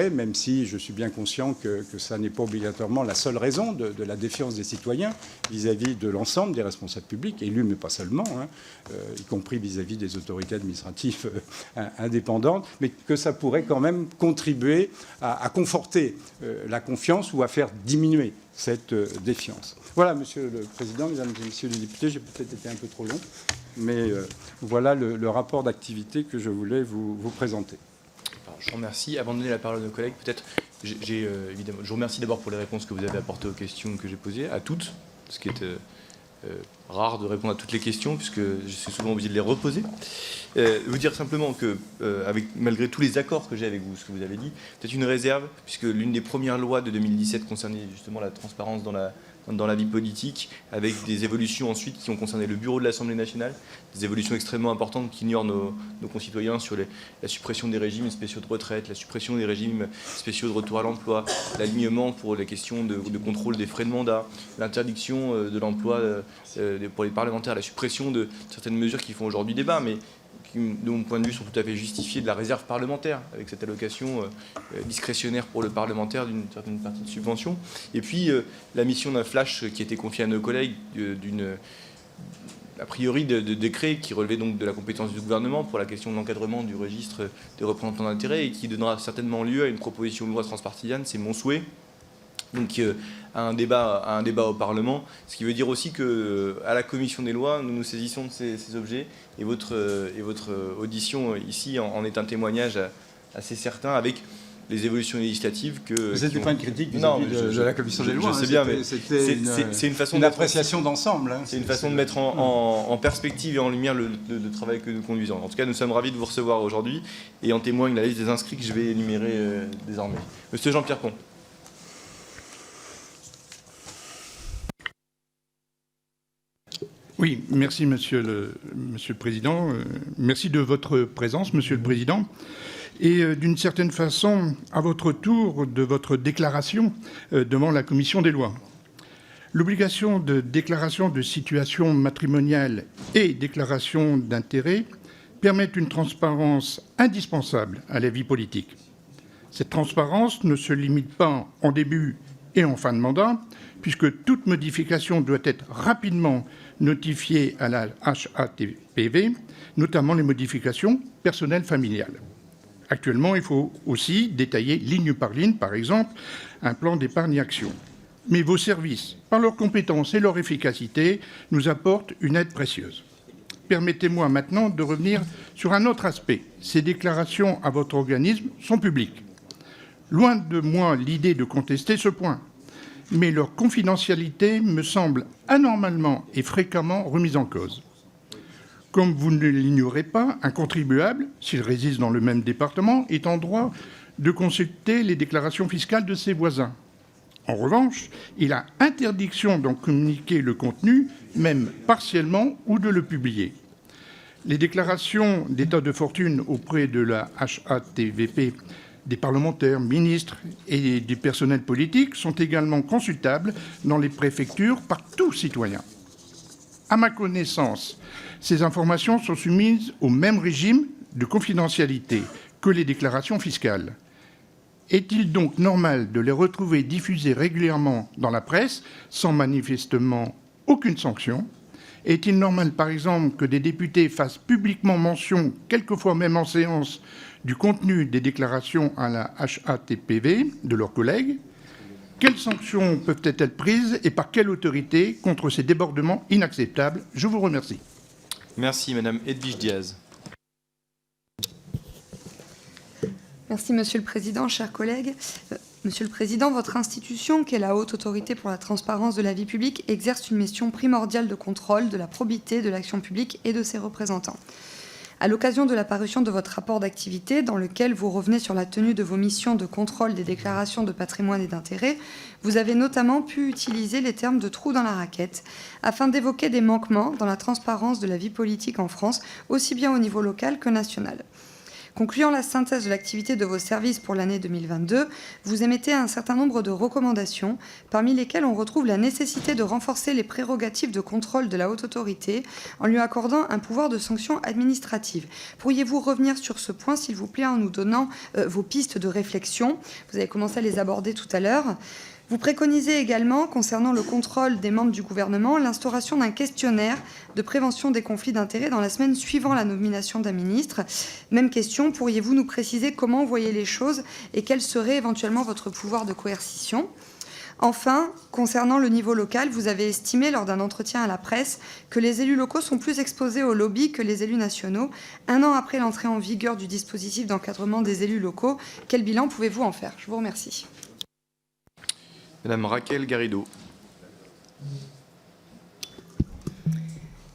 même si je suis bien conscient que ça n'est pas obligatoirement la seule raison de la défiance des citoyens vis-à-vis de l'ensemble des responsables publics, élus mais pas seulement, hein, y compris vis-à-vis des autorités administratives indépendantes, mais que ça pourrait quand même contribuer à conforter la confiance ou à faire diminuer cette défiance. Voilà, Monsieur le Président, Mesdames et Messieurs les députés, j'ai peut-être été un peu trop long, mais voilà le rapport d'activité que je voulais vous présenter. Alors, je vous remercie. Avant de donner la parole à nos collègues, peut-être, évidemment, je vous remercie d'abord pour les réponses que vous avez apportées aux questions que j'ai posées, à toutes, ce qui est rare de répondre à toutes les questions, puisque je suis souvent obligé de les reposer. Vous dire simplement que, malgré tous les accords que j'ai avec vous, ce que vous avez dit, peut-être une réserve, puisque l'une des premières lois de 2017 concernait justement la transparence dans la vie politique, avec des évolutions ensuite qui ont concerné le bureau de l'Assemblée nationale, des évolutions extrêmement importantes qui ignorent nos concitoyens sur la suppression des régimes spéciaux de retraite, la suppression des régimes spéciaux de retour à l'emploi, l'alignement pour les questions de contrôle des frais de mandat, l'interdiction de l'emploi pour les parlementaires, la suppression de certaines mesures qui font aujourd'hui débat, mais qui, de mon point de vue, sont tout à fait justifiées de la réserve parlementaire, avec cette allocation discrétionnaire pour le parlementaire d'une certaine partie de subvention. Et puis, la mission d'un flash qui a été confiée à nos collègues, a priori de décret qui relevait donc de la compétence du gouvernement pour la question de l'encadrement du registre des représentants d'intérêt et qui donnera certainement lieu à une proposition de loi transpartisane, c'est mon souhait. donc à un débat au Parlement, ce qui veut dire aussi qu'à la Commission des lois, nous nous saisissons de ces objets, et votre audition ici en est un témoignage assez certain, avec les évolutions législatives que... Ce n'était pas une critique vis-à-vis de la Commission des lois. Je sais bien, mais c'est une façon d'appréciation d'ensemble. Hein. C'est une façon de mettre en perspective et en lumière le travail que nous conduisons. En tout cas, nous sommes ravis de vous recevoir aujourd'hui, et en témoigne la liste des inscrits que je vais énumérer désormais. Monsieur Jean-Pierre Pont. Oui, merci Monsieur le Président. Merci de votre présence, Monsieur le Président. Et d'une certaine façon, à votre tour, de votre déclaration devant la Commission des lois. L'obligation de déclaration de situation matrimoniale et déclaration d'intérêt permettent une transparence indispensable à la vie politique. Cette transparence ne se limite pas en début et en fin de mandat, puisque toute modification doit être rapidement notifiée à la HATPV, notamment les modifications personnelles familiales. Actuellement, il faut aussi détailler ligne par ligne, par exemple, un plan d'épargne-action. Mais vos services, par leurs compétences et leur efficacité, nous apportent une aide précieuse. Permettez-moi maintenant de revenir sur un autre aspect. Ces déclarations à votre organisme sont publiques. Loin de moi l'idée de contester ce point, mais leur confidentialité me semble anormalement et fréquemment remise en cause. Comme vous ne l'ignorez pas, un contribuable, s'il réside dans le même département, est en droit de consulter les déclarations fiscales de ses voisins. En revanche, il a interdiction d'en communiquer le contenu, même partiellement, ou de le publier. Les déclarations d'état de fortune auprès de la HATVP des parlementaires, ministres et des personnels politiques sont également consultables dans les préfectures par tout citoyen. À ma connaissance, ces informations sont soumises au même régime de confidentialité que les déclarations fiscales. Est-il donc normal de les retrouver diffusées régulièrement dans la presse sans manifestement aucune sanction ? Est-il normal, par exemple, que des députés fassent publiquement mention, quelquefois même en séance, du contenu des déclarations à la HATPV de leurs collègues ? Quelles sanctions peuvent être prises et par quelle autorité contre ces débordements inacceptables ? Je vous remercie. Merci, Madame Edwige Diaz. Merci, Monsieur le Président, chers collègues. Monsieur le Président, votre institution, qui est la Haute Autorité pour la transparence de la vie publique, exerce une mission primordiale de contrôle de la probité de l'action publique et de ses représentants. À l'occasion de la parution de votre rapport d'activité, dans lequel vous revenez sur la tenue de vos missions de contrôle des déclarations de patrimoine et d'intérêt, vous avez notamment pu utiliser les termes de trou dans la raquette afin d'évoquer des manquements dans la transparence de la vie politique en France, aussi bien au niveau local que national. Concluant la synthèse de l'activité de vos services pour l'année 2022, vous émettez un certain nombre de recommandations, parmi lesquelles on retrouve la nécessité de renforcer les prérogatives de contrôle de la haute autorité en lui accordant un pouvoir de sanction administrative. Pourriez-vous revenir sur ce point, s'il vous plaît, en nous donnant vos pistes de réflexion ? Vous avez commencé à les aborder tout à l'heure. Vous préconisez également, concernant le contrôle des membres du gouvernement, l'instauration d'un questionnaire de prévention des conflits d'intérêts dans la semaine suivant la nomination d'un ministre. Même question, pourriez-vous nous préciser comment vous voyez les choses et quel serait éventuellement votre pouvoir de coercition ? Enfin, concernant le niveau local, vous avez estimé lors d'un entretien à la presse que les élus locaux sont plus exposés au lobby que les élus nationaux. Un an après l'entrée en vigueur du dispositif d'encadrement des élus locaux, quel bilan pouvez-vous en faire ? Je vous remercie. Madame Raquel Garrido.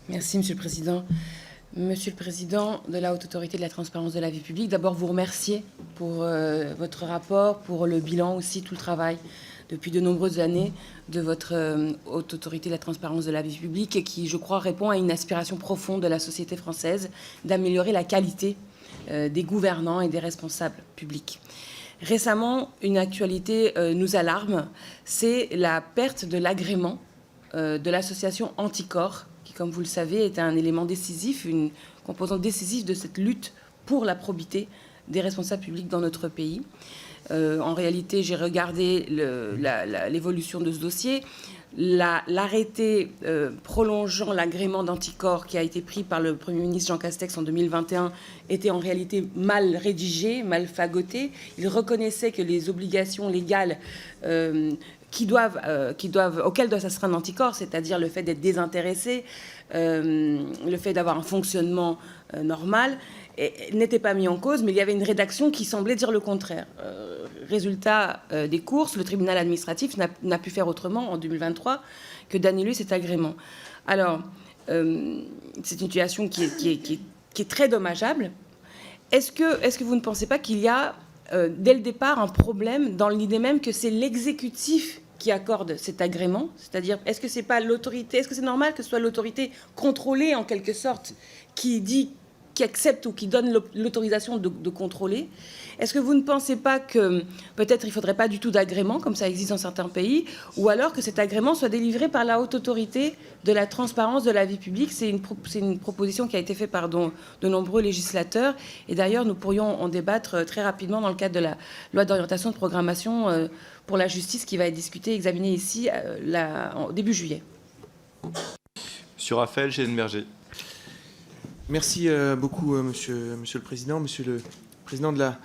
Merci, Monsieur le Président. Monsieur le Président de la Haute Autorité de la Transparence de la Vie Publique, d'abord vous remercier pour votre rapport, pour le bilan aussi, tout le travail depuis de nombreuses années de votre Haute Autorité de la Transparence de la Vie Publique et qui, je crois, répond à une aspiration profonde de la société française d'améliorer la qualité des gouvernants et des responsables publics. Récemment, une actualité nous alarme, c'est la perte de l'agrément de l'association Anticorps, qui, comme vous le savez, est un élément décisif, une composante décisive de cette lutte pour la probité des responsables publics dans notre pays. En réalité, j'ai regardé l'évolution de ce dossier. l'arrêté prolongeant l'agrément d'anticorps qui a été pris par le Premier ministre Jean Castex en 2021 était en réalité mal rédigé, mal fagoté. Il reconnaissait que les obligations légales auxquelles doit s'astreindre l'anticorps, c'est-à-dire le fait d'être désintéressé, le fait d'avoir un fonctionnement normal, n'était pas mis en cause, mais il y avait une rédaction qui semblait dire le contraire. Résultat des courses, le tribunal administratif n'a pu faire autrement en 2023 que d'annuler cet agrément. Alors, c'est une situation qui est très dommageable. Est-ce que vous ne pensez pas qu'il y a, dès le départ, un problème dans l'idée même que c'est l'exécutif qui accorde cet agrément? C'est-à-dire, est-ce que c'est pas l'autorité, est-ce que c'est normal que ce soit l'autorité contrôlée, en quelque sorte, qui accepte ou qui donne l'autorisation de contrôler? Est-ce que vous ne pensez pas que peut-être il ne faudrait pas du tout d'agrément, comme ça existe dans certains pays, ou alors que cet agrément soit délivré par la haute autorité de la transparence de la vie publique? C'est une proposition qui a été faite par de nombreux législateurs, et d'ailleurs nous pourrions en débattre très rapidement dans le cadre de la loi d'orientation de programmation pour la justice qui va être discutée et examinée ici au début juillet. Monsieur Raphaël Schellenberger. Merci beaucoup, monsieur le Président. Monsieur le Président de la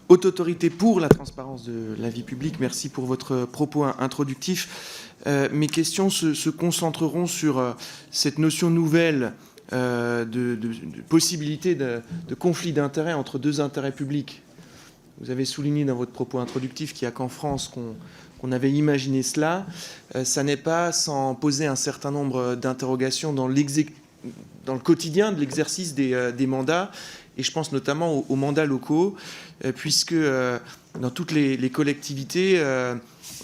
Haute Autorité pour la transparence de la vie publique, merci pour votre propos introductif. Mes questions se concentreront sur cette notion nouvelle de possibilité de conflit d'intérêts entre deux intérêts publics. Vous avez souligné dans votre propos introductif qu'il n'y a qu'en France qu'on avait imaginé cela. Ça n'est pas sans poser un certain nombre d'interrogations dans le quotidien de l'exercice des mandats, et je pense notamment aux mandats locaux, puisque dans toutes les collectivités,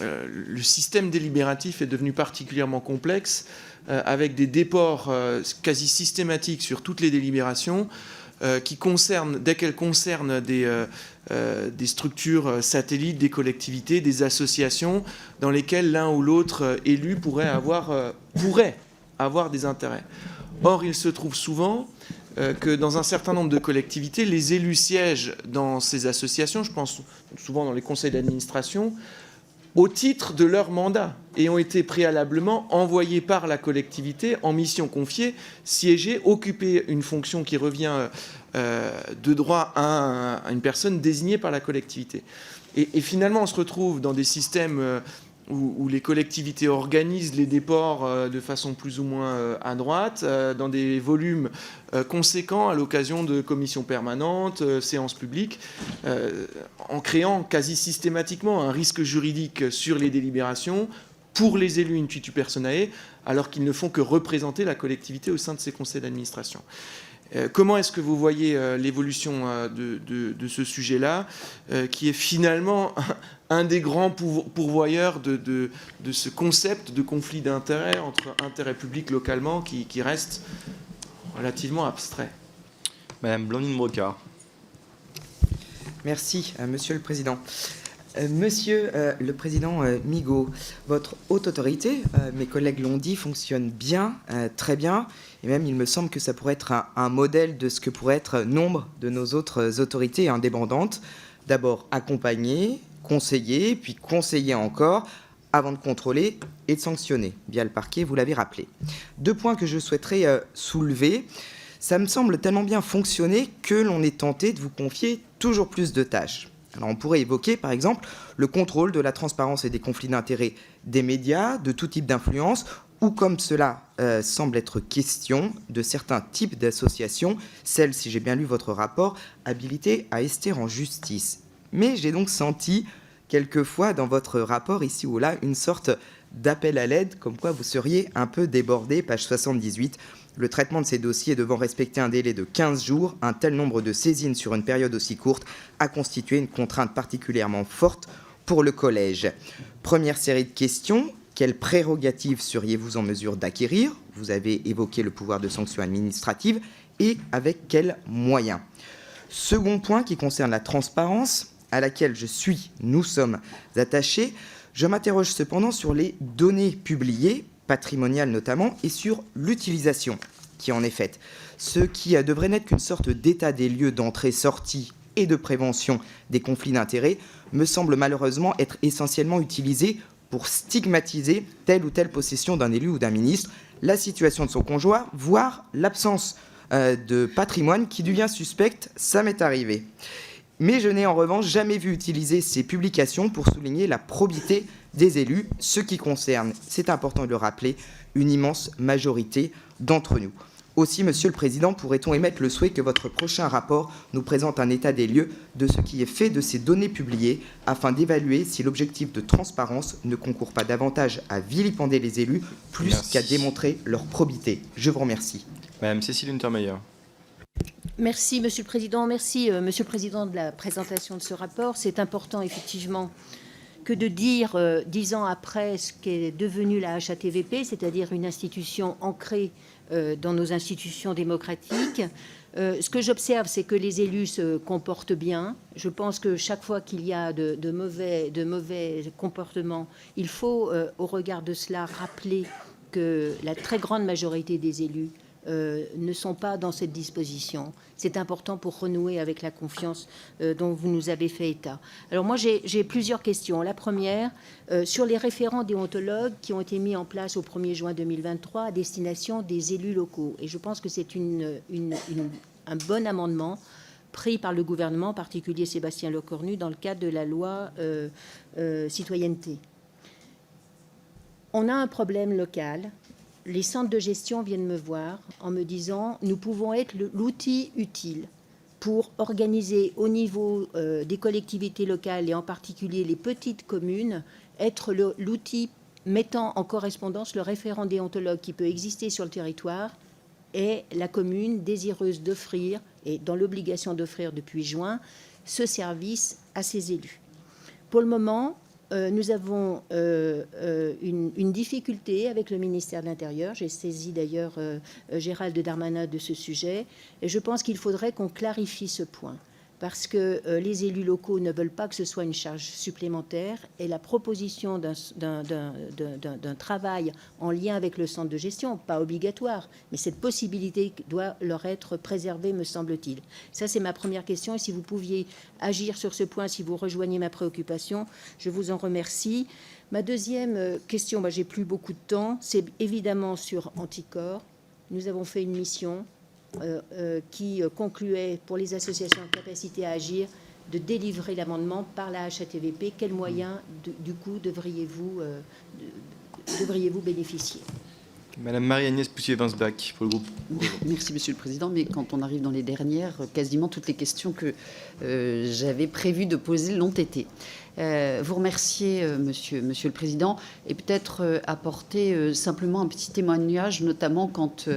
le système délibératif est devenu particulièrement complexe, avec des déports quasi systématiques sur toutes les délibérations, qui concernent, dès qu'elles concernent des structures satellites, des collectivités, des associations, dans lesquelles l'un ou l'autre élu pourrait avoir des intérêts. Or, il se trouve souvent que dans un certain nombre de collectivités, les élus siègent dans ces associations, je pense souvent dans les conseils d'administration, au titre de leur mandat, et ont été préalablement envoyés par la collectivité en mission confiée, siéger, occuper une fonction qui revient de droit à une personne désignée par la collectivité. Et finalement, on se retrouve dans des systèmes où les collectivités organisent les déports de façon plus ou moins à droite, dans des volumes conséquents à l'occasion de commissions permanentes, séances publiques, en créant quasi systématiquement un risque juridique sur les délibérations pour les élus in situ personae, alors qu'ils ne font que représenter la collectivité au sein de ces conseils d'administration. Comment est-ce que vous voyez l'évolution de ce sujet-là, qui est finalement un des grands pourvoyeurs de ce concept de conflit d'intérêts entre intérêt public localement qui reste relativement abstrait? Madame Blandine Brocard. Merci, Monsieur le Président. Monsieur le Président Migaud, votre haute autorité, mes collègues l'ont dit, fonctionne bien, très bien, et même il me semble que ça pourrait être un modèle de ce que pourrait être nombre de nos autres autorités indépendantes. D'abord accompagner, conseiller, puis conseiller encore, avant de contrôler et de sanctionner, via le parquet, vous l'avez rappelé. 2 points que je souhaiterais soulever. Ça me semble tellement bien fonctionner que l'on est tenté de vous confier toujours plus de tâches. Alors on pourrait évoquer, par exemple, le contrôle de la transparence et des conflits d'intérêts des médias, de tout type d'influence, ou comme cela semble être question, de certains types d'associations, celles, si j'ai bien lu votre rapport, habilitées à ester en justice. Mais j'ai donc senti, quelquefois, dans votre rapport, ici ou là, une sorte d'appel à l'aide, comme quoi vous seriez un peu débordé, page 78, le traitement de ces dossiers devant respecter un délai de 15 jours, un tel nombre de saisines sur une période aussi courte a constitué une contrainte particulièrement forte pour le collège. Première série de questions, quelles prérogatives seriez-vous en mesure d'acquérir? Vous avez évoqué le pouvoir de sanction administrative, et avec quels moyens? Second point qui concerne la transparence, à laquelle nous sommes attachés, je m'interroge cependant sur les données publiées, patrimoniale notamment, et sur l'utilisation qui en est faite. Ce qui devrait n'être qu'une sorte d'état des lieux d'entrée-sortie et de prévention des conflits d'intérêts me semble malheureusement être essentiellement utilisé pour stigmatiser telle ou telle possession d'un élu ou d'un ministre, la situation de son conjoint, voire l'absence de patrimoine qui devient suspecte, ça m'est arrivé. Mais je n'ai en revanche jamais vu utiliser ces publications pour souligner la probité des élus, ce qui concerne, c'est important de le rappeler, une immense majorité d'entre nous. Aussi, Monsieur le Président, pourrait-on émettre le souhait que votre prochain rapport nous présente un état des lieux de ce qui est fait de ces données publiées afin d'évaluer si l'objectif de transparence ne concourt pas davantage à vilipender les élus plus qu'à démontrer leur probité. Je vous remercie. Madame Cécile Untermaier. Merci, Monsieur le Président. Merci, Monsieur le Président, de la présentation de ce rapport. C'est important, effectivement, que de dire, 10 ans après, ce qu'est devenu la HATVP, c'est-à-dire une institution ancrée dans nos institutions démocratiques. Ce que j'observe, c'est que les élus se comportent bien. Je pense que chaque fois qu'il y a de mauvais comportements, il faut, au regard de cela, rappeler que la très grande majorité des élus ne sont pas dans cette disposition. C'est important pour renouer avec la confiance dont vous nous avez fait état. Alors moi, j'ai plusieurs questions. La première, sur les référents déontologues qui ont été mis en place au 1er juin 2023 à destination des élus locaux. Et je pense que c'est un bon amendement pris par le gouvernement, en particulier Sébastien Lecornu, dans le cadre de la loi citoyenneté. On a un problème local. Les centres de gestion viennent me voir en me disant « Nous pouvons être l'outil utile pour organiser au niveau des collectivités locales et en particulier les petites communes, être l'outil mettant en correspondance le référent déontologue qui peut exister sur le territoire et la commune désireuse d'offrir, et dans l'obligation d'offrir depuis juin, ce service à ses élus. » Pour le moment, nous avons une difficulté avec le ministère de l'Intérieur. J'ai saisi d'ailleurs Gérald Darmanin de ce sujet. Et je pense qu'il faudrait qu'on clarifie ce point. Parce que les élus locaux ne veulent pas que ce soit une charge supplémentaire. Et la proposition d'un travail en lien avec le centre de gestion, pas obligatoire, mais cette possibilité doit leur être préservée, me semble-t-il. Ça, c'est ma première question. Et si vous pouviez agir sur ce point, si vous rejoignez ma préoccupation, je vous en remercie. Ma deuxième question, j'ai plus beaucoup de temps, c'est évidemment sur Anticorps. Nous avons fait une mission qui concluait pour les associations en capacité à agir de délivrer l'amendement par la HATVP. Quels moyens, du coup, devriez-vous bénéficier ? Madame Marie-Agnès Poussier-Winsbach, pour le groupe. Merci, Monsieur le Président. Mais quand on arrive dans les dernières, quasiment toutes les questions que j'avais prévu de poser l'ont été. Vous remercier, monsieur le Président, et peut-être apporter simplement un petit témoignage, notamment quand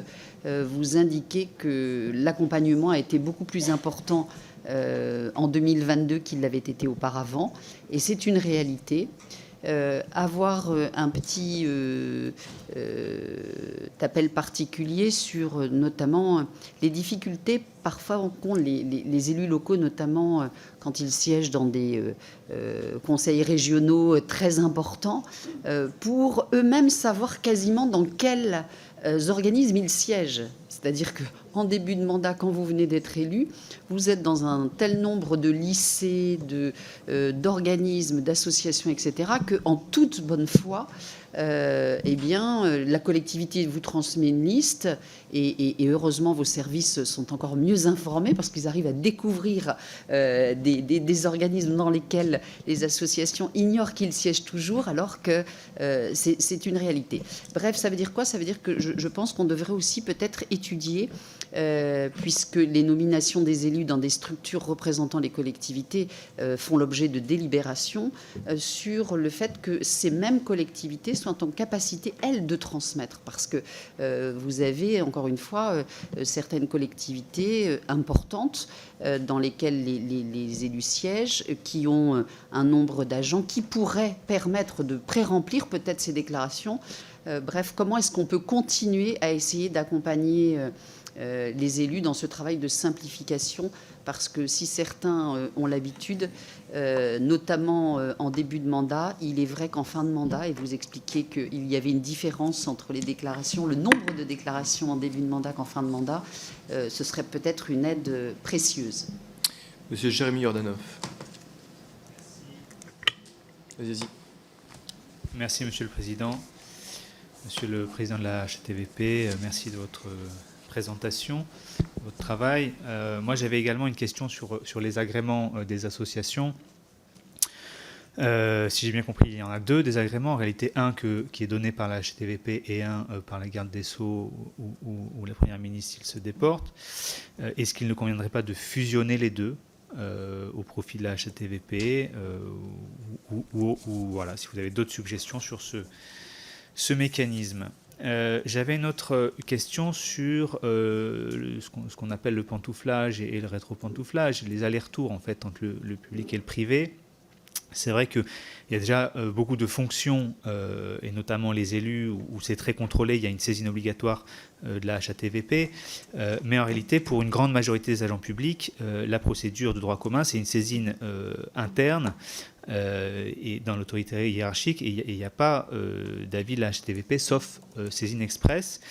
vous indiquez que l'accompagnement a été beaucoup plus important en 2022 qu'il l'avait été auparavant. Et c'est une réalité. Avoir un petit appel particulier sur notamment les difficultés parfois qu'ont les élus locaux, notamment quand ils siègent dans des conseils régionaux très importants, pour eux-mêmes savoir quasiment dans quels organismes ils siègent. C'est-à-dire qu'en début de mandat, quand vous venez d'être élu, vous êtes dans un tel nombre de lycées, d'organismes, d'associations, etc., qu'en toute bonne foi, la collectivité vous transmet une liste et heureusement vos services sont encore mieux informés parce qu'ils arrivent à découvrir des organismes dans lesquels les associations ignorent qu'ils siègent toujours alors que c'est une réalité. Bref, ça veut dire quoi ? Ça veut dire que je pense qu'on devrait aussi peut-être étudier, puisque les nominations des élus dans des structures représentant les collectivités font l'objet de délibérations, sur le fait que ces mêmes collectivités soient en capacité, elles, de transmettre. Parce que vous avez, encore une fois, certaines collectivités importantes dans lesquelles les élus siègent, qui ont un nombre d'agents qui pourraient permettre de pré-remplir peut-être ces déclarations. Bref, comment est-ce qu'on peut continuer à essayer d'accompagner les élus dans ce travail de simplification, parce que si certains ont l'habitude, notamment en début de mandat, il est vrai qu'en fin de mandat, et vous expliquez qu'il y avait une différence entre les déclarations, le nombre de déclarations en début de mandat qu'en fin de mandat, ce serait peut-être une aide précieuse. Monsieur Jérémy Jordanov. Vas-y. Merci, Monsieur le Président. Monsieur le Président de la HATVP, merci de votre présentation, votre travail. Moi, j'avais également une question sur les agréments des associations. Si j'ai bien compris, il y en a 2 des agréments. En réalité, un qui est donné par la HATVP et un par la garde des Sceaux ou la Première ministre s'il se déporte. Est-ce qu'il ne conviendrait pas de fusionner les 2 au profit de la HATVP ou voilà, si vous avez d'autres suggestions sur ce mécanisme. J'avais une autre question sur ce qu'on appelle le pantouflage et le rétropantouflage, les allers-retours en fait entre le public et le privé. C'est vrai qu'il y a déjà beaucoup de fonctions, et notamment les élus, où c'est très contrôlé, il y a une saisine obligatoire de la HATVP, mais en réalité, pour une grande majorité des agents publics, la procédure de droit commun, c'est une saisine interne et dans l'autorité hiérarchique, et il n'y a pas d'avis de la HATVP, sauf saisine express.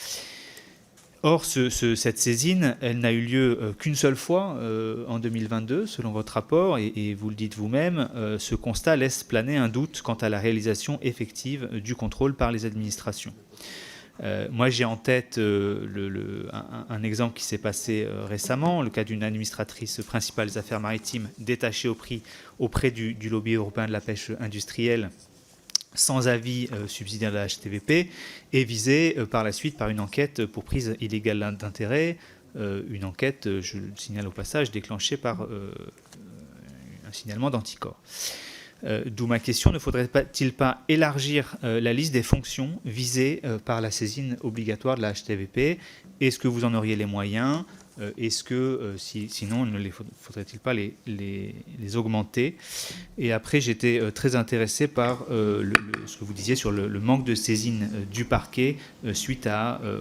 Or, cette saisine, elle n'a eu lieu qu'une seule fois en 2022, selon votre rapport, et vous le dites vous-même, ce constat laisse planer un doute quant à la réalisation effective du contrôle par les administrations. Moi, j'ai en tête un exemple qui s'est passé récemment, le cas d'une administratrice principale des affaires maritimes détachée auprès du lobby européen de la pêche industrielle, sans avis subsidiaire de la HATVP, et visé par la suite par une enquête pour prise illégale d'intérêt, une enquête, je le signale au passage, déclenchée par un signalement d'anticorps. D'où ma question, ne faudrait-il pas élargir la liste des fonctions visées par la saisine obligatoire de la HATVP? Est-ce que vous en auriez les moyens? Est-ce que, sinon, ne faudrait-il pas les augmenter? Et après, j'étais très intéressé par ce que vous disiez sur le manque de saisine du parquet suite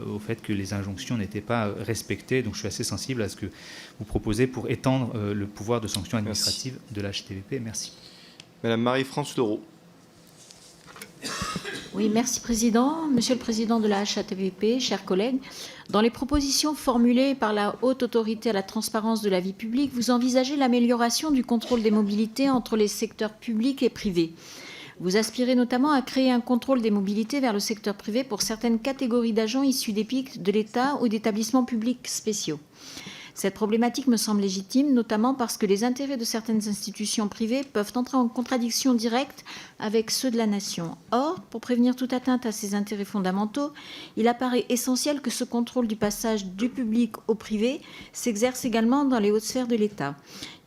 au fait que les injonctions n'étaient pas respectées. Donc, je suis assez sensible à ce que vous proposez pour étendre le pouvoir de sanction administrative de la HATVP. Merci. Madame Marie-France Leroux. Oui, merci Président. Monsieur le Président de la HATVP, chers collègues, dans les propositions formulées par la Haute Autorité à la transparence de la vie publique, vous envisagez l'amélioration du contrôle des mobilités entre les secteurs publics et privés. Vous aspirez notamment à créer un contrôle des mobilités vers le secteur privé pour certaines catégories d'agents issus des PIC de l'État ou d'établissements publics spéciaux. Cette problématique me semble légitime, notamment parce que les intérêts de certaines institutions privées peuvent entrer en contradiction directe avec ceux de la nation. Or, pour prévenir toute atteinte à ces intérêts fondamentaux, il apparaît essentiel que ce contrôle du passage du public au privé s'exerce également dans les hautes sphères de l'État.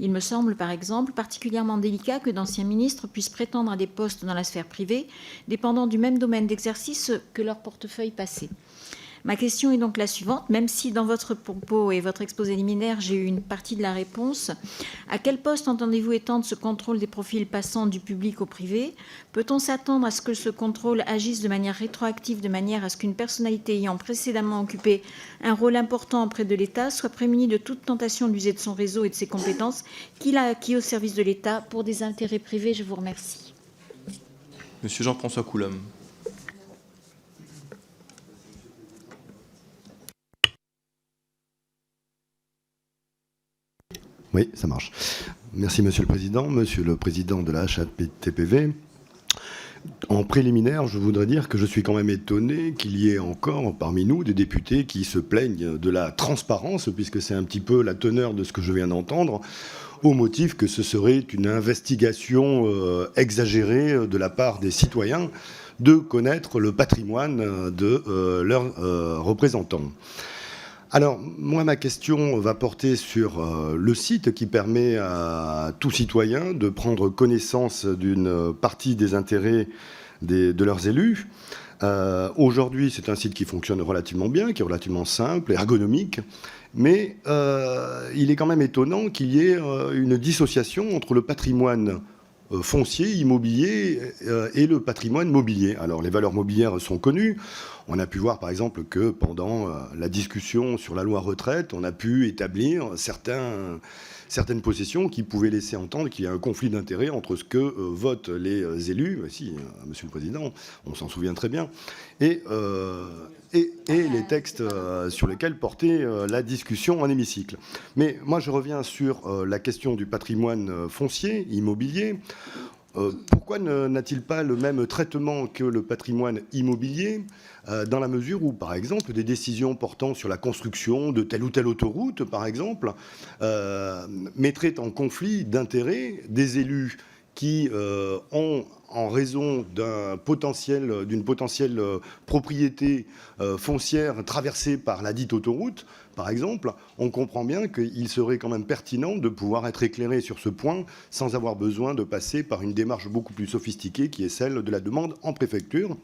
Il me semble, par exemple, particulièrement délicat que d'anciens ministres puissent prétendre à des postes dans la sphère privée, dépendant du même domaine d'exercice que leur portefeuille passé. Ma question est donc la suivante, même si dans votre propos et votre exposé liminaire, j'ai eu une partie de la réponse. À quel poste entendez-vous étendre ce contrôle des profils passants du public au privé? Peut-on s'attendre à ce que ce contrôle agisse de manière rétroactive, de manière à ce qu'une personnalité ayant précédemment occupé un rôle important auprès de l'État soit prémunie de toute tentation d'user de son réseau et de ses compétences qu'il a acquis au service de l'État pour des intérêts privés? Je vous remercie. Monsieur Jean-François Coulombe. Oui, ça marche. Merci, Monsieur le Président. Monsieur le Président de la HATVP, en préliminaire, je voudrais dire que je suis quand même étonné qu'il y ait encore parmi nous des députés qui se plaignent de la transparence, puisque c'est un petit peu la teneur de ce que je viens d'entendre, au motif que ce serait une investigation exagérée de la part des citoyens de connaître le patrimoine de leurs représentants. Alors, moi, ma question va porter sur le site qui permet à tout citoyen de prendre connaissance d'une partie des intérêts de leurs élus. Aujourd'hui, c'est un site qui fonctionne relativement bien, qui est relativement simple, ergonomique, mais il est quand même étonnant qu'il y ait une dissociation entre le patrimoine foncier, immobilier et le patrimoine mobilier. Alors, les valeurs mobilières sont connues. On a pu voir, par exemple, que pendant la discussion sur la loi retraite, on a pu établir certaines possessions qui pouvaient laisser entendre qu'il y a un conflit d'intérêts entre ce que votent les élus, si, Monsieur le Président, on s'en souvient très bien, et les textes sur lesquels portait la discussion en hémicycle. Mais moi, je reviens sur la question du patrimoine foncier, immobilier. Pourquoi n'a-t-il pas le même traitement que le patrimoine immobilier, dans la mesure où, par exemple, des décisions portant sur la construction de telle ou telle autoroute, par exemple, mettraient en conflit d'intérêts des élus qui ont, en raison d'une potentielle propriété foncière traversée par la dite autoroute, par exemple, on comprend bien qu'il serait quand même pertinent de pouvoir être éclairé sur ce point sans avoir besoin de passer par une démarche beaucoup plus sophistiquée qui est celle de la demande en préfecture.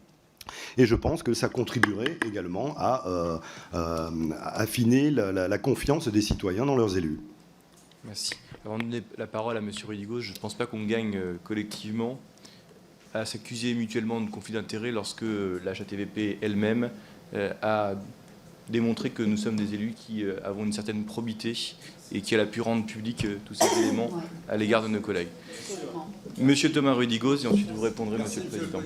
Et je pense que ça contribuerait également à affiner la confiance des citoyens dans leurs élus. Merci. Avant de donner la parole à M. Rudigos, je ne pense pas qu'on gagne collectivement à s'accuser mutuellement de conflit d'intérêts lorsque la HATVP elle-même a démontré que nous sommes des élus qui avons une certaine probité et qu'elle a pu rendre public tous ces éléments à l'égard de nos collègues. Monsieur Thomas Rudigos, et ensuite vous répondrez, Monsieur le Président.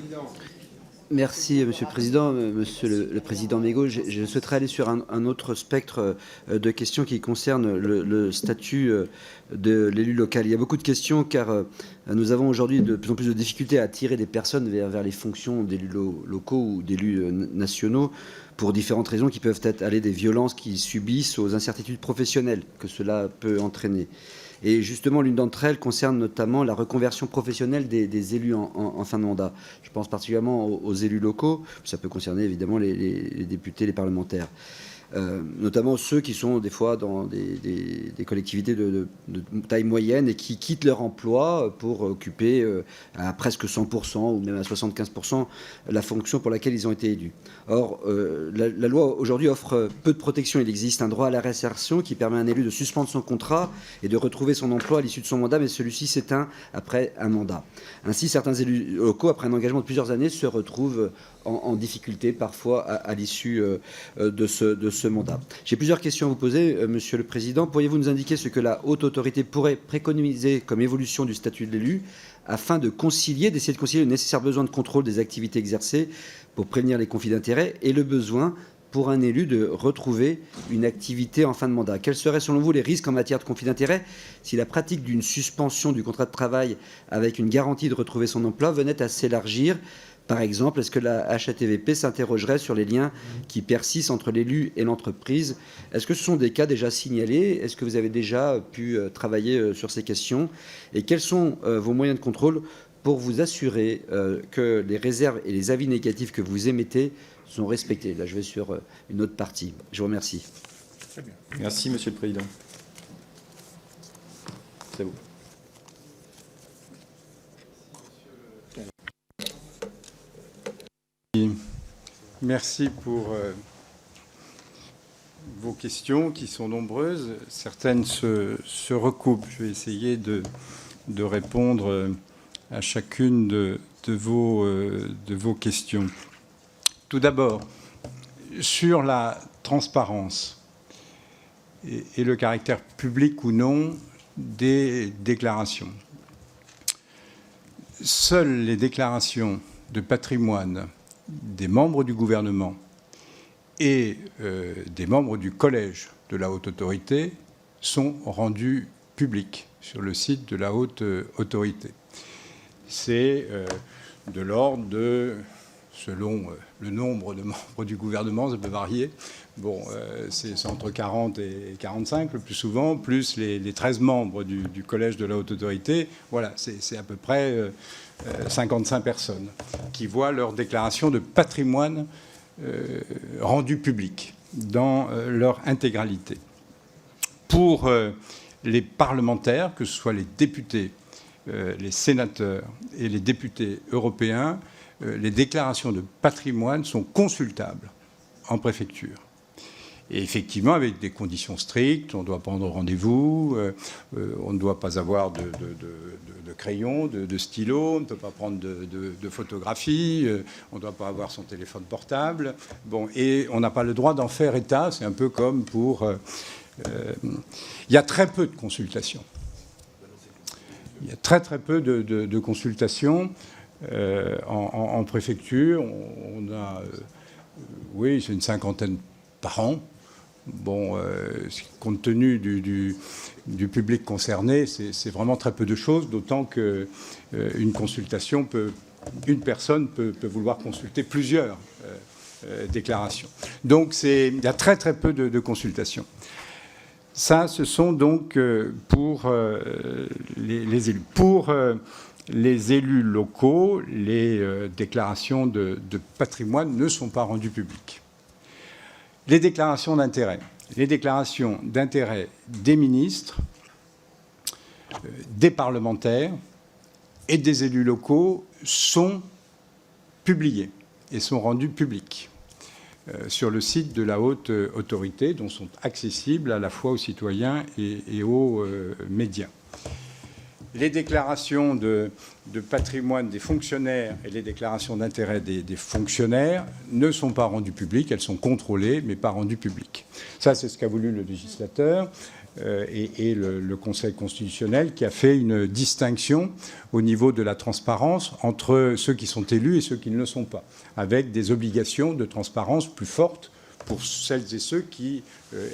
Merci, Monsieur le Président. Monsieur le Président Migaud, je souhaiterais aller sur un autre spectre de questions qui concerne le statut de l'élu local. Il y a beaucoup de questions car nous avons aujourd'hui de plus en plus de difficultés à attirer des personnes vers les fonctions d'élus locaux ou d'élus nationaux pour différentes raisons qui peuvent aller des violences qu'ils subissent aux incertitudes professionnelles que cela peut entraîner. Et justement, l'une d'entre elles concerne notamment la reconversion professionnelle des élus en fin de mandat. Je pense particulièrement aux élus locaux, ça peut concerner évidemment les députés, les parlementaires. Notamment ceux qui sont des fois dans des collectivités de taille moyenne et qui quittent leur emploi pour occuper à presque 100% ou même à 75% la fonction pour laquelle ils ont été élus. Or, la loi aujourd'hui offre peu de protection. Il existe un droit à la réinsertion qui permet à un élu de suspendre son contrat et de retrouver son emploi à l'issue de son mandat, mais celui-ci s'éteint après un mandat. Ainsi, certains élus locaux, après un engagement de plusieurs années, se retrouvent en difficulté parfois à l'issue de ce mandat. J'ai plusieurs questions à vous poser, Monsieur le Président. Pourriez-vous nous indiquer ce que la haute autorité pourrait préconiser comme évolution du statut de l'élu afin d'essayer de concilier le nécessaire besoin de contrôle des activités exercées pour prévenir les conflits d'intérêts et le besoin pour un élu de retrouver une activité en fin de mandat? Quels seraient selon vous les risques en matière de conflit d'intérêts si la pratique d'une suspension du contrat de travail avec une garantie de retrouver son emploi venait à s'élargir? Par exemple, est-ce que la HATVP s'interrogerait sur les liens qui persistent entre l'élu et l'entreprise? Est-ce que ce sont des cas déjà signalés? Est-ce que vous avez déjà pu travailler sur ces questions? Et quels sont vos moyens de contrôle pour vous assurer que les réserves et les avis négatifs que vous émettez sont respectés? Là, je vais sur une autre partie. Je vous remercie. Très bien. Merci, Monsieur le Président. C'est vous. Merci pour vos questions qui sont nombreuses. Certaines se recoupent. Je vais essayer de répondre à chacune de vos questions. Tout d'abord, sur la transparence et le caractère public ou non des déclarations. Seules les déclarations de patrimoine des membres du gouvernement et des membres du collège de la haute autorité sont rendus publics sur le site de la haute autorité. C'est de l'ordre de, selon le nombre de membres du gouvernement, ça peut varier, bon, c'est entre 40 et 45 le plus souvent, plus les 13 membres du collège de la haute autorité, voilà, c'est à peu près 55 personnes qui voient leur déclaration de patrimoine rendue publique dans leur intégralité. Pour les parlementaires, que ce soit les députés, les sénateurs et les députés européens, les déclarations de patrimoine sont consultables en préfecture. Et effectivement, avec des conditions strictes, on doit prendre rendez-vous, on ne doit pas avoir de crayon, de stylo, on ne peut pas prendre de photographies, on ne doit pas avoir son téléphone portable. Bon, et on n'a pas le droit d'en faire état, c'est un peu comme pour... il y a très peu de consultations. Il y a très peu de consultations en préfecture. On a, oui, c'est une cinquantaine par an. Bon, compte tenu du public concerné, c'est vraiment très peu de choses, d'autant qu'une consultation une personne peut vouloir consulter plusieurs déclarations. Donc il y a très très peu de consultations. Ça, ce sont donc pour les élus. Pour les élus locaux, les déclarations de patrimoine ne sont pas rendues publiques. Les déclarations d'intérêt. Les déclarations d'intérêt des ministres, des parlementaires et des élus locaux sont publiées et sont rendues publiques sur le site de la haute autorité, dont sont accessibles à la fois aux citoyens et aux médias. Les déclarations de patrimoine des fonctionnaires et les déclarations d'intérêt des fonctionnaires ne sont pas rendues publiques, elles sont contrôlées, mais pas rendues publiques. Ça, c'est ce qu'a voulu le législateur et le Conseil constitutionnel, qui a fait une distinction au niveau de la transparence entre ceux qui sont élus et ceux qui ne le sont pas, avec des obligations de transparence plus fortes pour celles et ceux qui,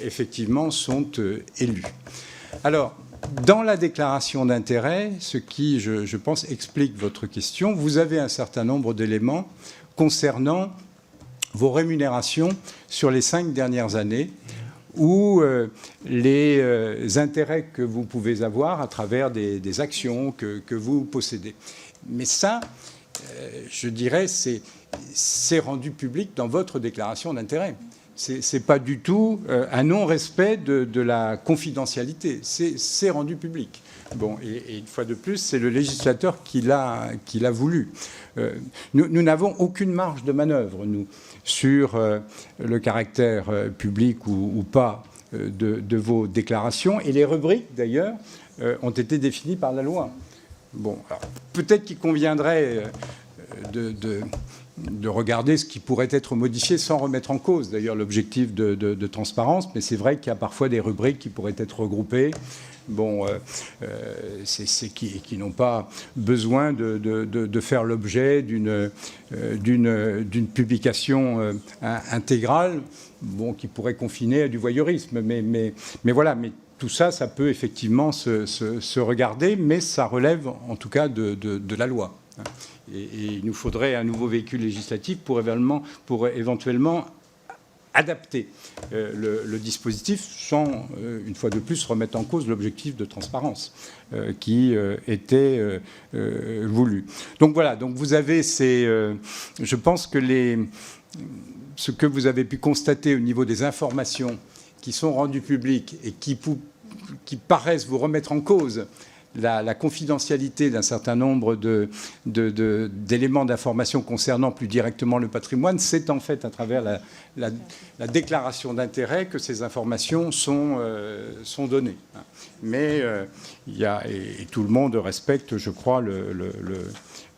effectivement, sont élus. Alors, dans la déclaration d'intérêt, ce qui, je pense, explique votre question, vous avez un certain nombre d'éléments concernant vos rémunérations sur les 5 dernières années, ou les intérêts que vous pouvez avoir à travers des actions que vous possédez. Mais ça, je dirais, c'est rendu public dans votre déclaration d'intérêt. Ce n'est pas du tout un non-respect de la confidentialité. C'est rendu public. Bon, et une fois de plus, c'est le législateur qui l'a voulu. Nous n'avons aucune marge de manœuvre, nous, sur le caractère public ou pas de vos déclarations. Et les rubriques, d'ailleurs, ont été définies par la loi. Bon, alors, peut-être qu'il conviendrait de regarder ce qui pourrait être modifié sans remettre en cause, d'ailleurs, l'objectif de transparence. Mais c'est vrai qu'il y a parfois des rubriques qui pourraient être regroupées. Bon, qui n'ont pas besoin de faire l'objet d'une publication intégrale, bon, qui pourrait confiner à du voyeurisme. Mais voilà, mais tout ça, ça peut effectivement se regarder, mais ça relève en tout cas de la loi. Et il nous faudrait un nouveau véhicule législatif pour éventuellement adapter le dispositif sans, une fois de plus, remettre en cause l'objectif de transparence qui était voulu. Donc voilà, donc vous avez je pense que ce que vous avez pu constater au niveau des informations qui sont rendues publiques et qui paraissent vous remettre en cause la confidentialité d'un certain nombre d'éléments d'information concernant plus directement le patrimoine, c'est en fait à travers la déclaration d'intérêt que ces informations sont données. Mais et tout le monde respecte, je crois,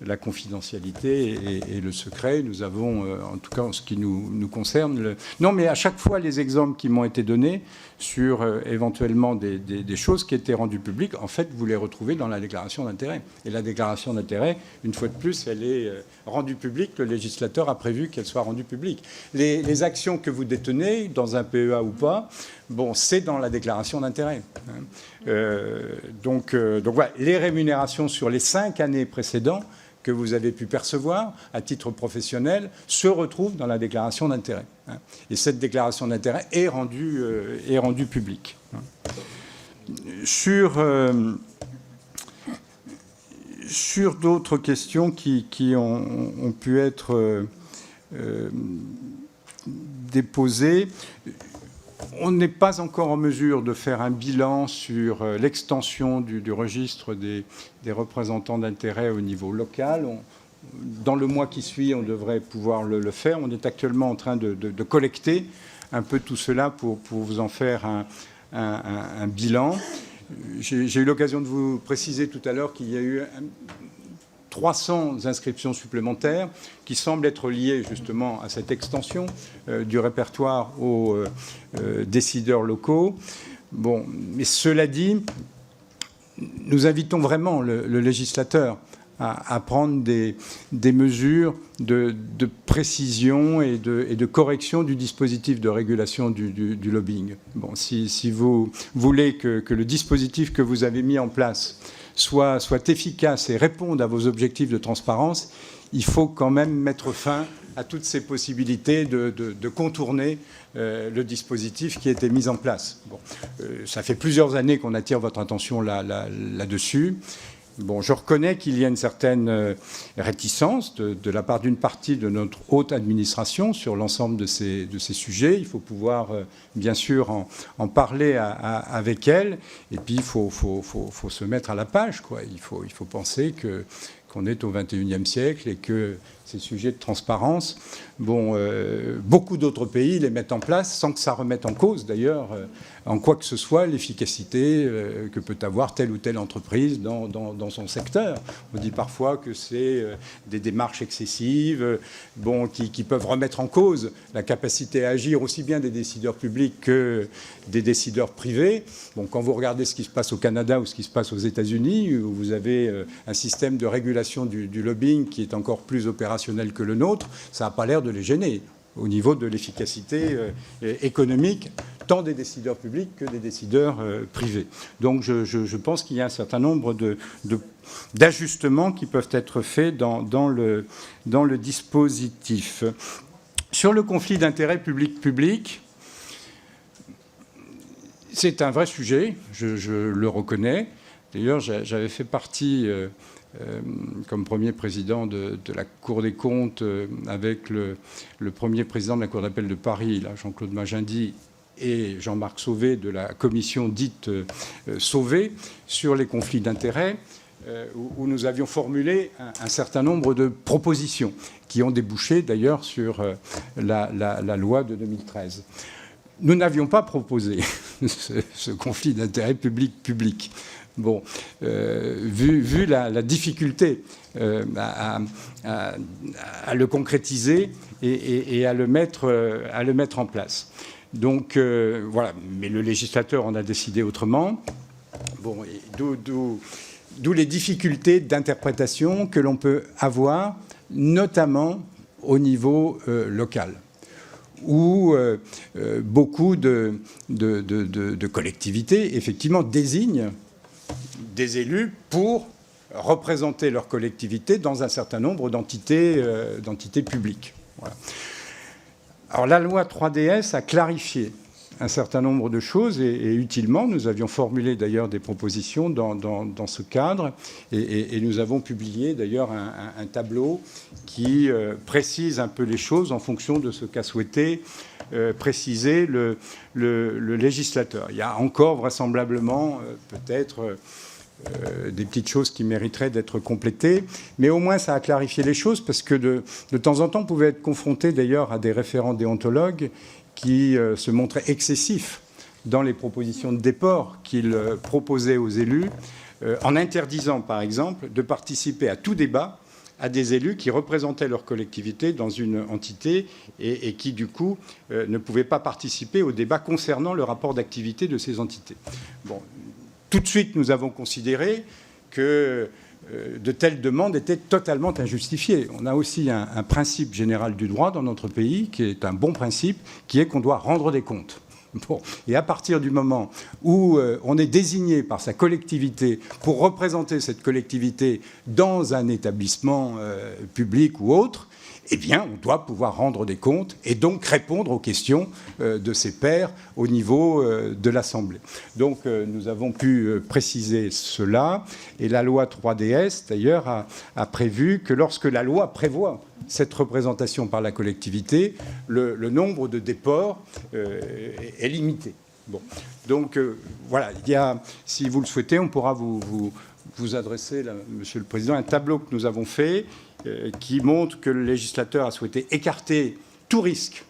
la confidentialité et le secret. Nous avons, en tout cas en ce qui nous concerne... Non, mais à chaque fois, les exemples qui m'ont été donnés sur éventuellement des choses qui étaient rendues publiques, en fait, vous les retrouvez dans la déclaration d'intérêt. Et la déclaration d'intérêt, une fois de plus, elle est rendue publique. Le législateur a prévu qu'elle soit rendue publique. Les actions que vous détenez, dans un PEA ou pas, bon, c'est dans la déclaration d'intérêt. Donc voilà, les rémunérations sur les 5 années précédentes que vous avez pu percevoir à titre professionnel se retrouvent dans la déclaration d'intérêt. Et cette déclaration d'intérêt est rendue publique. Sur d'autres questions qui ont pu être déposées, on n'est pas encore en mesure de faire un bilan sur l'extension du registre des représentants d'intérêt au niveau local. Dans le mois qui suit, on devrait pouvoir le faire. On est actuellement en train de collecter un peu tout cela pour vous en faire un bilan. J'ai eu l'occasion de vous préciser tout à l'heure qu'il y a eu 300 inscriptions supplémentaires qui semblent être liées justement à cette extension du répertoire aux décideurs locaux. Bon, mais cela dit, nous invitons vraiment le législateur à prendre des mesures de précision et de correction du dispositif de régulation du lobbying. Bon, si vous voulez que le dispositif que vous avez mis en place soit efficace et réponde à vos objectifs de transparence, il faut quand même mettre fin à toutes ces possibilités de contourner le dispositif qui a été mis en place. Bon, ça fait plusieurs années qu'on attire votre attention là-dessus. Bon, je reconnais qu'il y a une certaine réticence de la part d'une partie de notre haute administration sur l'ensemble de ces sujets. Il faut pouvoir, bien sûr, en parler avec elle. Et puis, il faut se mettre à la page, quoi. Il faut penser qu'on est au XXIe siècle et que ces sujets de transparence, bon, beaucoup d'autres pays les mettent en place sans que ça remette en cause, d'ailleurs, en quoi que ce soit, l'efficacité que peut avoir telle ou telle entreprise dans son secteur. On dit parfois que c'est des démarches excessives, bon, qui peuvent remettre en cause la capacité à agir aussi bien des décideurs publics que des décideurs privés. Bon, quand vous regardez ce qui se passe au Canada ou ce qui se passe aux États-Unis, où vous avez un système de régulation du lobbying qui est encore plus opérationnel que le nôtre, ça n'a pas l'air de les gêner au niveau de l'efficacité économique, tant des décideurs publics que des décideurs privés. Donc je pense qu'il y a un certain nombre d'ajustements qui peuvent être faits dans le dispositif. Sur le conflit d'intérêts public-public, c'est un vrai sujet, je le reconnais. D'ailleurs, j'avais fait partie, comme premier président de la Cour des comptes, avec le premier président de la Cour d'appel de Paris, là, Jean-Claude Magendie, et Jean-Marc Sauvé, de la commission dite Sauvé, sur les conflits d'intérêts, où nous avions formulé un certain nombre de propositions, qui ont débouché d'ailleurs sur la loi de 2013. Nous n'avions pas proposé ce conflit d'intérêts public-public. Bon, vu la difficulté à le concrétiser et à le mettre en place. Donc voilà, mais le législateur en a décidé autrement. Bon, d'où les difficultés d'interprétation que l'on peut avoir, notamment au niveau local, où beaucoup de collectivités, effectivement, désignent des élus pour représenter leur collectivité dans un certain nombre d'entités publiques. Voilà. Alors la loi 3DS a clarifié un certain nombre de choses et utilement. Nous avions formulé d'ailleurs des propositions dans ce cadre et nous avons publié d'ailleurs un tableau qui précise un peu les choses en fonction de ce qu'a souhaité préciser le législateur. Il y a encore vraisemblablement peut-être des petites choses qui mériteraient d'être complétées, mais au moins ça a clarifié les choses parce que de temps en temps on pouvait être confronté d'ailleurs à des référents déontologues qui se montraient excessifs dans les propositions de déport qu'ils proposaient aux élus, en interdisant par exemple de participer à tout débat à des élus qui représentaient leur collectivité dans une entité et qui, du coup, ne pouvaient pas participer au débat concernant le rapport d'activité de ces entités. Bon, tout de suite, nous avons considéré que de telles demandes étaient totalement injustifiées. On a aussi un principe général du droit dans notre pays, qui est un bon principe, qui est qu'on doit rendre des comptes. Bon. Et à partir du moment où on est désigné par sa collectivité pour représenter cette collectivité dans un établissement public ou autre, eh bien, on doit pouvoir rendre des comptes et donc répondre aux questions de ses pairs au niveau de l'Assemblée. Donc, nous avons pu préciser cela. Et la loi 3DS, d'ailleurs, a prévu que lorsque la loi prévoit cette représentation par la collectivité, le nombre de déports est limité. Bon. Donc, voilà, il y a, si vous le souhaitez, on pourra vous adresser, là, Monsieur le Président, un tableau que nous avons fait qui montre que le législateur a souhaité écarter tout risque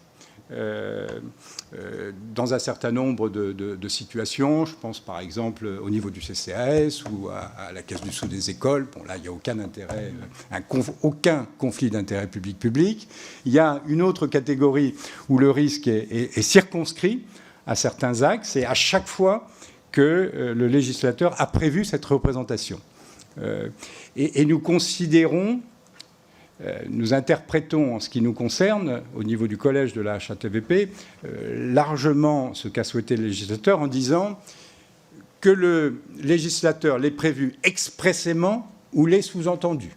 dans un certain nombre de situations. Je pense par exemple au niveau du CCAS ou à la Caisse du sous des écoles. Bon, là, il n'y a aucun intérêt, aucun conflit d'intérêt public-public. Il y a une autre catégorie où le risque est circonscrit à certains axes et à chaque fois que le législateur a prévu cette représentation. Et nous considérons, nous interprétons en ce qui nous concerne, au niveau du collège de la HATVP, largement ce qu'a souhaité le législateur en disant que le législateur l'ait prévu expressément ou l'ait sous-entendu.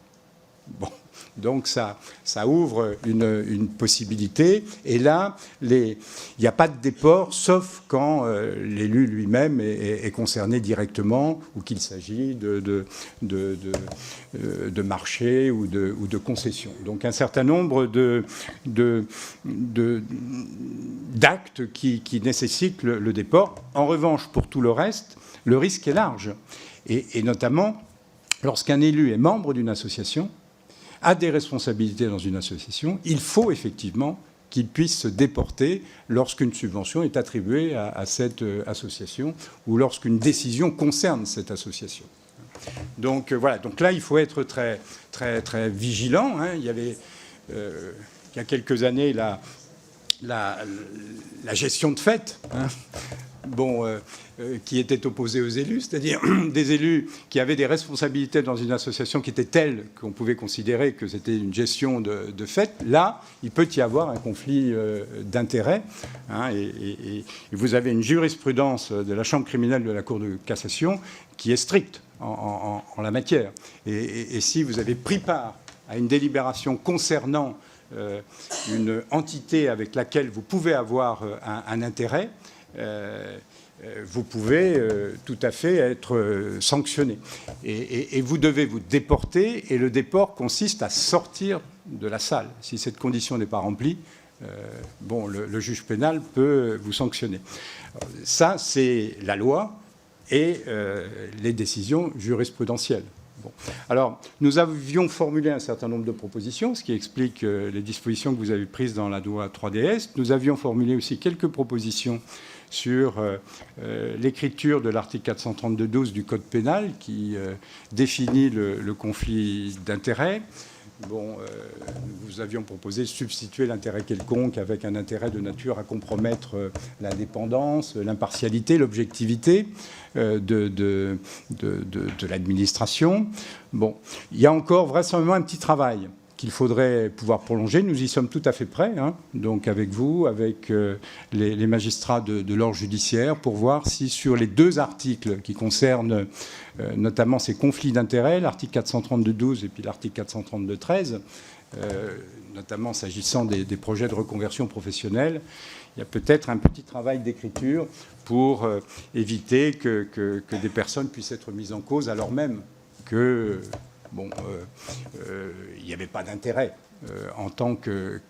Bon. Donc ça ouvre une possibilité. Et là, il n'y a pas de déport, sauf quand l'élu lui-même est concerné directement ou qu'il s'agit de marché ou de concession. Donc un certain nombre d'actes qui nécessitent le déport. En revanche, pour tout le reste, le risque est large. Et notamment, lorsqu'un élu est membre d'une association, a des responsabilités dans une association, il faut effectivement qu'il puisse se déporter lorsqu'une subvention est attribuée à cette association ou lorsqu'une décision concerne cette association. Donc voilà, donc là il faut être très, très, très vigilant. Hein. Il y avait il y a quelques années la gestion de fait, hein, qui était opposée aux élus, c'est-à-dire des élus qui avaient des responsabilités dans une association qui étaient telles qu'on pouvait considérer que c'était une gestion de fait. Là, il peut y avoir un conflit d'intérêts. Hein, et vous avez une jurisprudence de la Chambre criminelle de la Cour de cassation qui est stricte en la matière. Et si vous avez pris part à une délibération concernant une entité avec laquelle vous pouvez avoir un intérêt, vous pouvez tout à fait être sanctionné. Et vous devez vous déporter, et le déport consiste à sortir de la salle. Si cette condition n'est pas remplie, le juge pénal peut vous sanctionner. Ça, c'est la loi et les décisions jurisprudentielles. Bon. Alors, nous avions formulé un certain nombre de propositions, ce qui explique les dispositions que vous avez prises dans la loi 3DS. Nous avions formulé aussi quelques propositions sur l'écriture de l'article 432-12 du Code pénal qui définit le conflit d'intérêts. Nous avions proposé de substituer l'intérêt quelconque avec un intérêt de nature à compromettre l'indépendance, l'impartialité, l'objectivité de l'administration. Bon, il y a encore vraisemblablement un petit travail qu'il faudrait pouvoir prolonger. Nous y sommes tout à fait prêts, hein, donc avec vous, avec les magistrats de l'ordre judiciaire, pour voir si sur les deux articles qui concernent notamment ces conflits d'intérêts, l'article 432-12 et puis l'article 432-13, notamment s'agissant des projets de reconversion professionnelle, il y a peut-être un petit travail d'écriture pour éviter que des personnes puissent être mises en cause alors même que il n'y avait pas d'intérêt en tant que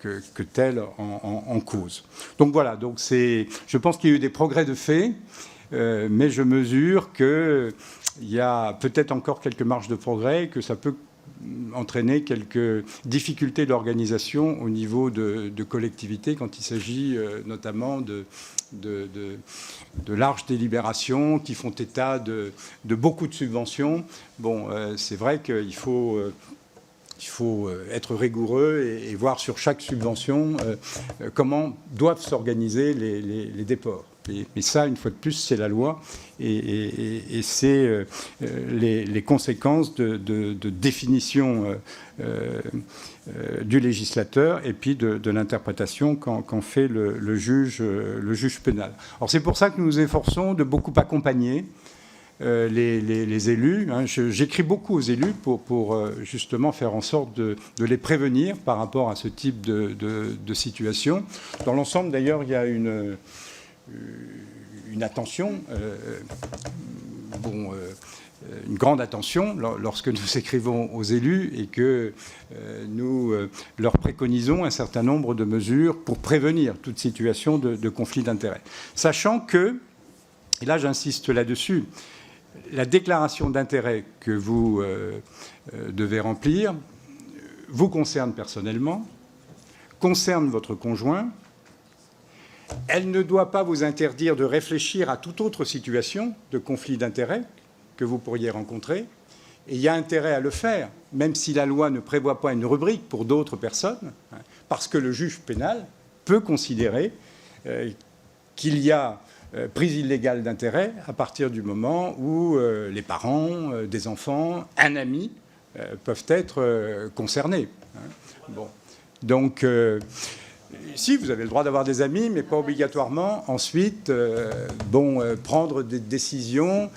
tel en cause. Donc voilà, je pense qu'il y a eu des progrès de fait, mais je mesure qu'il y a peut-être encore quelques marges de progrès, que ça peut entraîner quelques difficultés d'organisation au niveau de collectivités quand il s'agit notamment de larges délibérations qui font état de beaucoup de subventions. C'est vrai qu'il faut être rigoureux et voir sur chaque subvention comment doivent s'organiser les déports. Mais ça, une fois de plus, c'est la loi et c'est les conséquences de définition du législateur et puis de l'interprétation qu'en fait le juge pénal. Alors c'est pour ça que nous nous efforçons de beaucoup accompagner les élus. Hein. J'écris beaucoup aux élus pour justement faire en sorte de les prévenir par rapport à ce type de situation. Dans l'ensemble, d'ailleurs, il y a une attention, une grande attention lorsque nous écrivons aux élus et que nous leur préconisons un certain nombre de mesures pour prévenir toute situation de conflit d'intérêts. Sachant que, et là j'insiste là-dessus, la déclaration d'intérêt que vous devez remplir vous concerne personnellement, concerne votre conjoint. Elle ne doit pas vous interdire de réfléchir à toute autre situation de conflit d'intérêts que vous pourriez rencontrer. Et il y a intérêt à le faire, même si la loi ne prévoit pas une rubrique pour d'autres personnes, parce que le juge pénal peut considérer qu'il y a prise illégale d'intérêt à partir du moment où les parents, des enfants, un ami peuvent être concernés. Bon. Donc, si, vous avez le droit d'avoir des amis, mais pas obligatoirement ensuite prendre des décisions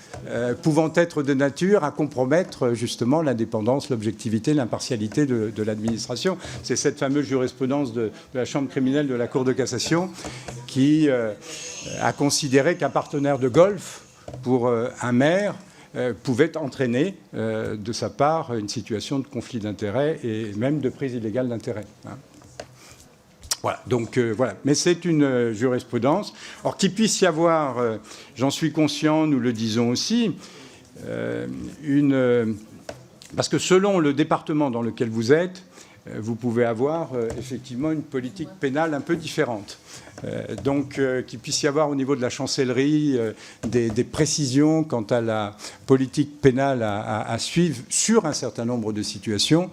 pouvant être de nature à compromettre justement l'indépendance, l'objectivité, l'impartialité de l'administration. C'est cette fameuse jurisprudence de la Chambre criminelle de la Cour de cassation qui a considéré qu'un partenaire de golf pour un maire pouvait entraîner de sa part une situation de conflit d'intérêts et même de prise illégale d'intérêts. Voilà, donc voilà. Mais c'est une jurisprudence. Or, qu'il puisse y avoir, j'en suis conscient, nous le disons aussi, parce que selon le département dans lequel vous êtes, vous pouvez avoir effectivement une politique pénale un peu différente. Donc, qu'il puisse y avoir au niveau de la chancellerie des précisions quant à la politique pénale à suivre sur un certain nombre de situations,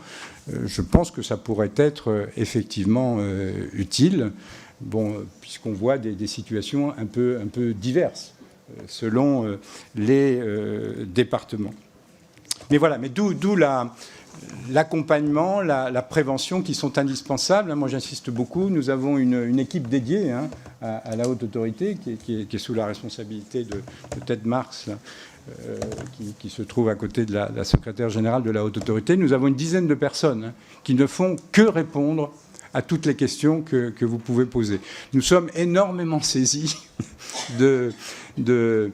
je pense que ça pourrait être effectivement utile, puisqu'on voit des situations un peu diverses selon les départements. Mais voilà, mais d'où l'accompagnement, la prévention qui sont indispensables. Moi, j'insiste beaucoup. Nous avons une équipe dédiée à la haute autorité qui est sous la responsabilité de Ted Marks, qui se trouve à côté de la secrétaire générale de la haute autorité. Nous avons une dizaine de personnes qui ne font que répondre à toutes les questions que vous pouvez poser. Nous sommes énormément saisis d'avis,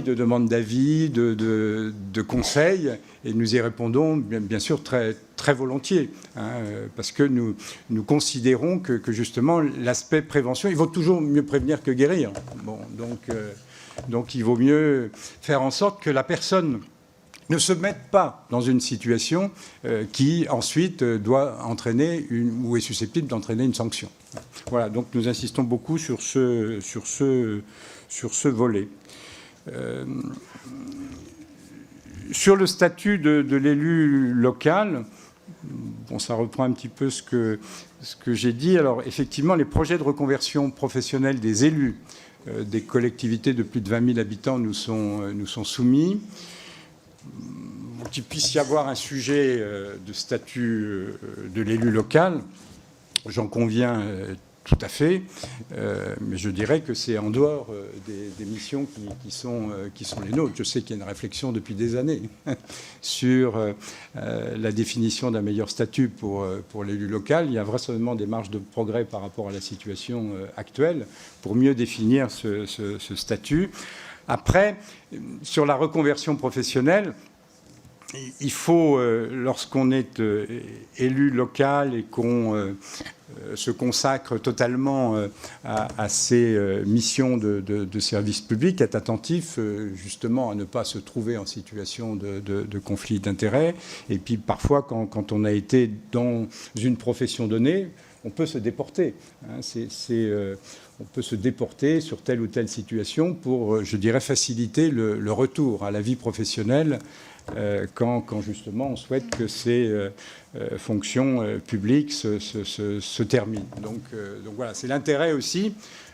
de demandes d'avis, de conseils, et nous y répondons bien sûr très, très volontiers, parce que nous considérons que justement l'aspect prévention, il vaut toujours mieux prévenir que guérir. Donc il vaut mieux faire en sorte que la personne ne se mette pas dans une situation qui ensuite doit entraîner ou est susceptible d'entraîner une sanction. Voilà, donc nous insistons beaucoup sur ce volet. Sur le statut de l'élu local, ça reprend un petit peu ce que j'ai dit. Alors effectivement, les projets de reconversion professionnelle des élus des collectivités de plus de 20 000 habitants nous sont soumis. Qu'il puisse y avoir un sujet de statut de l'élu local, j'en conviens tout à fait, mais je dirais que c'est en dehors des missions qui sont les nôtres. Je sais qu'il y a une réflexion depuis des années sur la définition d'un meilleur statut pour l'élu local. Il y a vraisemblablement des marges de progrès par rapport à la situation actuelle pour mieux définir ce statut. Après, sur la reconversion professionnelle, il faut, lorsqu'on est élu local et qu'on se consacre totalement à ces missions de service public, être attentif justement à ne pas se trouver en situation de conflit d'intérêts. Et puis parfois, quand on a été dans une profession donnée, on peut se déporter. On peut se déporter sur telle ou telle situation pour, je dirais, faciliter le retour à la vie professionnelle quand justement on souhaite que ces fonctions publiques se terminent. Donc voilà, c'est l'intérêt aussi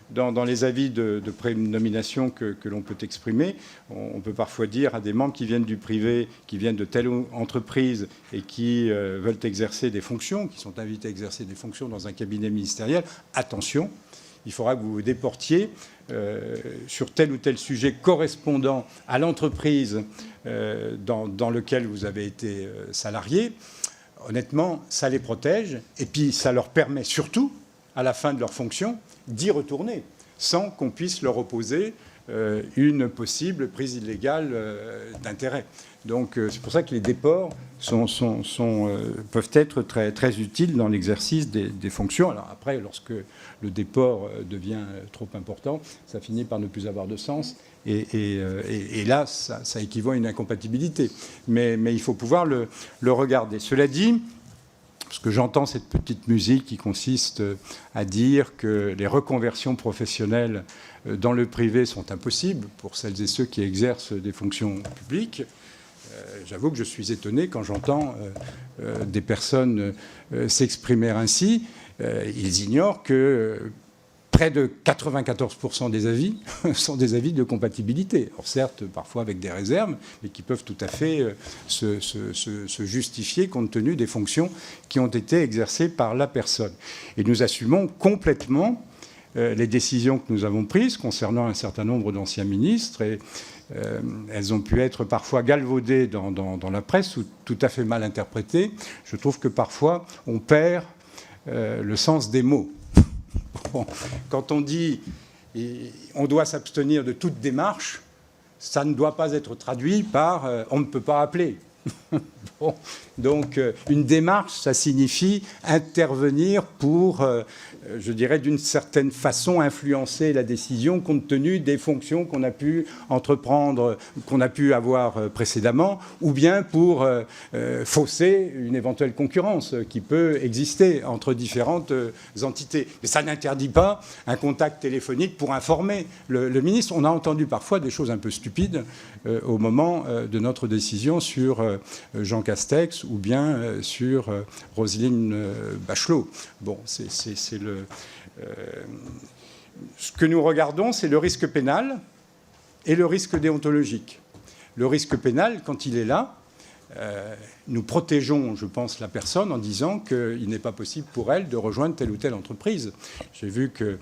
dans les avis de prénomination que l'on peut exprimer. On peut parfois dire à des membres qui viennent du privé, qui viennent de telle entreprise et qui veulent exercer des fonctions, qui sont invités à exercer des fonctions dans un cabinet ministériel, attention, il faudra que vous vous déportiez sur tel ou tel sujet correspondant à l'entreprise dans laquelle vous avez été salarié. Honnêtement, ça les protège et puis ça leur permet surtout, à la fin de leur fonction, d'y retourner sans qu'on puisse leur opposer une possible prise illégale d'intérêt. Donc c'est pour ça que les déports peuvent être très, très utiles dans l'exercice des fonctions. Alors après, lorsque le déport devient trop important, ça finit par ne plus avoir de sens. Et là, ça équivaut à une incompatibilité. Mais il faut pouvoir le regarder. Cela dit, parce que j'entends cette petite musique qui consiste à dire que les reconversions professionnelles dans le privé sont impossibles pour celles et ceux qui exercent des fonctions publiques. J'avoue que je suis étonné quand j'entends des personnes s'exprimer ainsi. Ils ignorent que près de 94% des avis sont des avis de compatibilité. Alors certes, parfois avec des réserves, mais qui peuvent tout à fait se justifier compte tenu des fonctions qui ont été exercées par la personne. Et nous assumons complètement les décisions que nous avons prises concernant un certain nombre d'anciens ministres. Et elles ont pu être parfois galvaudées dans la presse ou tout à fait mal interprétées. Je trouve que parfois, on perd le sens des mots. Bon, quand on dit on doit s'abstenir de toute démarche, ça ne doit pas être traduit par on ne peut pas appeler. Bon, donc une démarche, ça signifie intervenir pour, je dirais, d'une certaine façon influencer la décision compte tenu des fonctions qu'on a pu entreprendre, qu'on a pu avoir précédemment, ou bien pour fausser une éventuelle concurrence qui peut exister entre différentes entités. Mais ça n'interdit pas un contact téléphonique pour informer le ministre. On a entendu parfois des choses un peu stupides au moment de notre décision sur Jean Castex ou bien sur Roselyne Bachelot. Bon, c'est le... ce que nous regardons, c'est le risque pénal et le risque déontologique. Le risque pénal, quand il est là, nous protégeons, je pense, la personne en disant qu'il n'est pas possible pour elle de rejoindre telle ou telle entreprise. J'ai vu que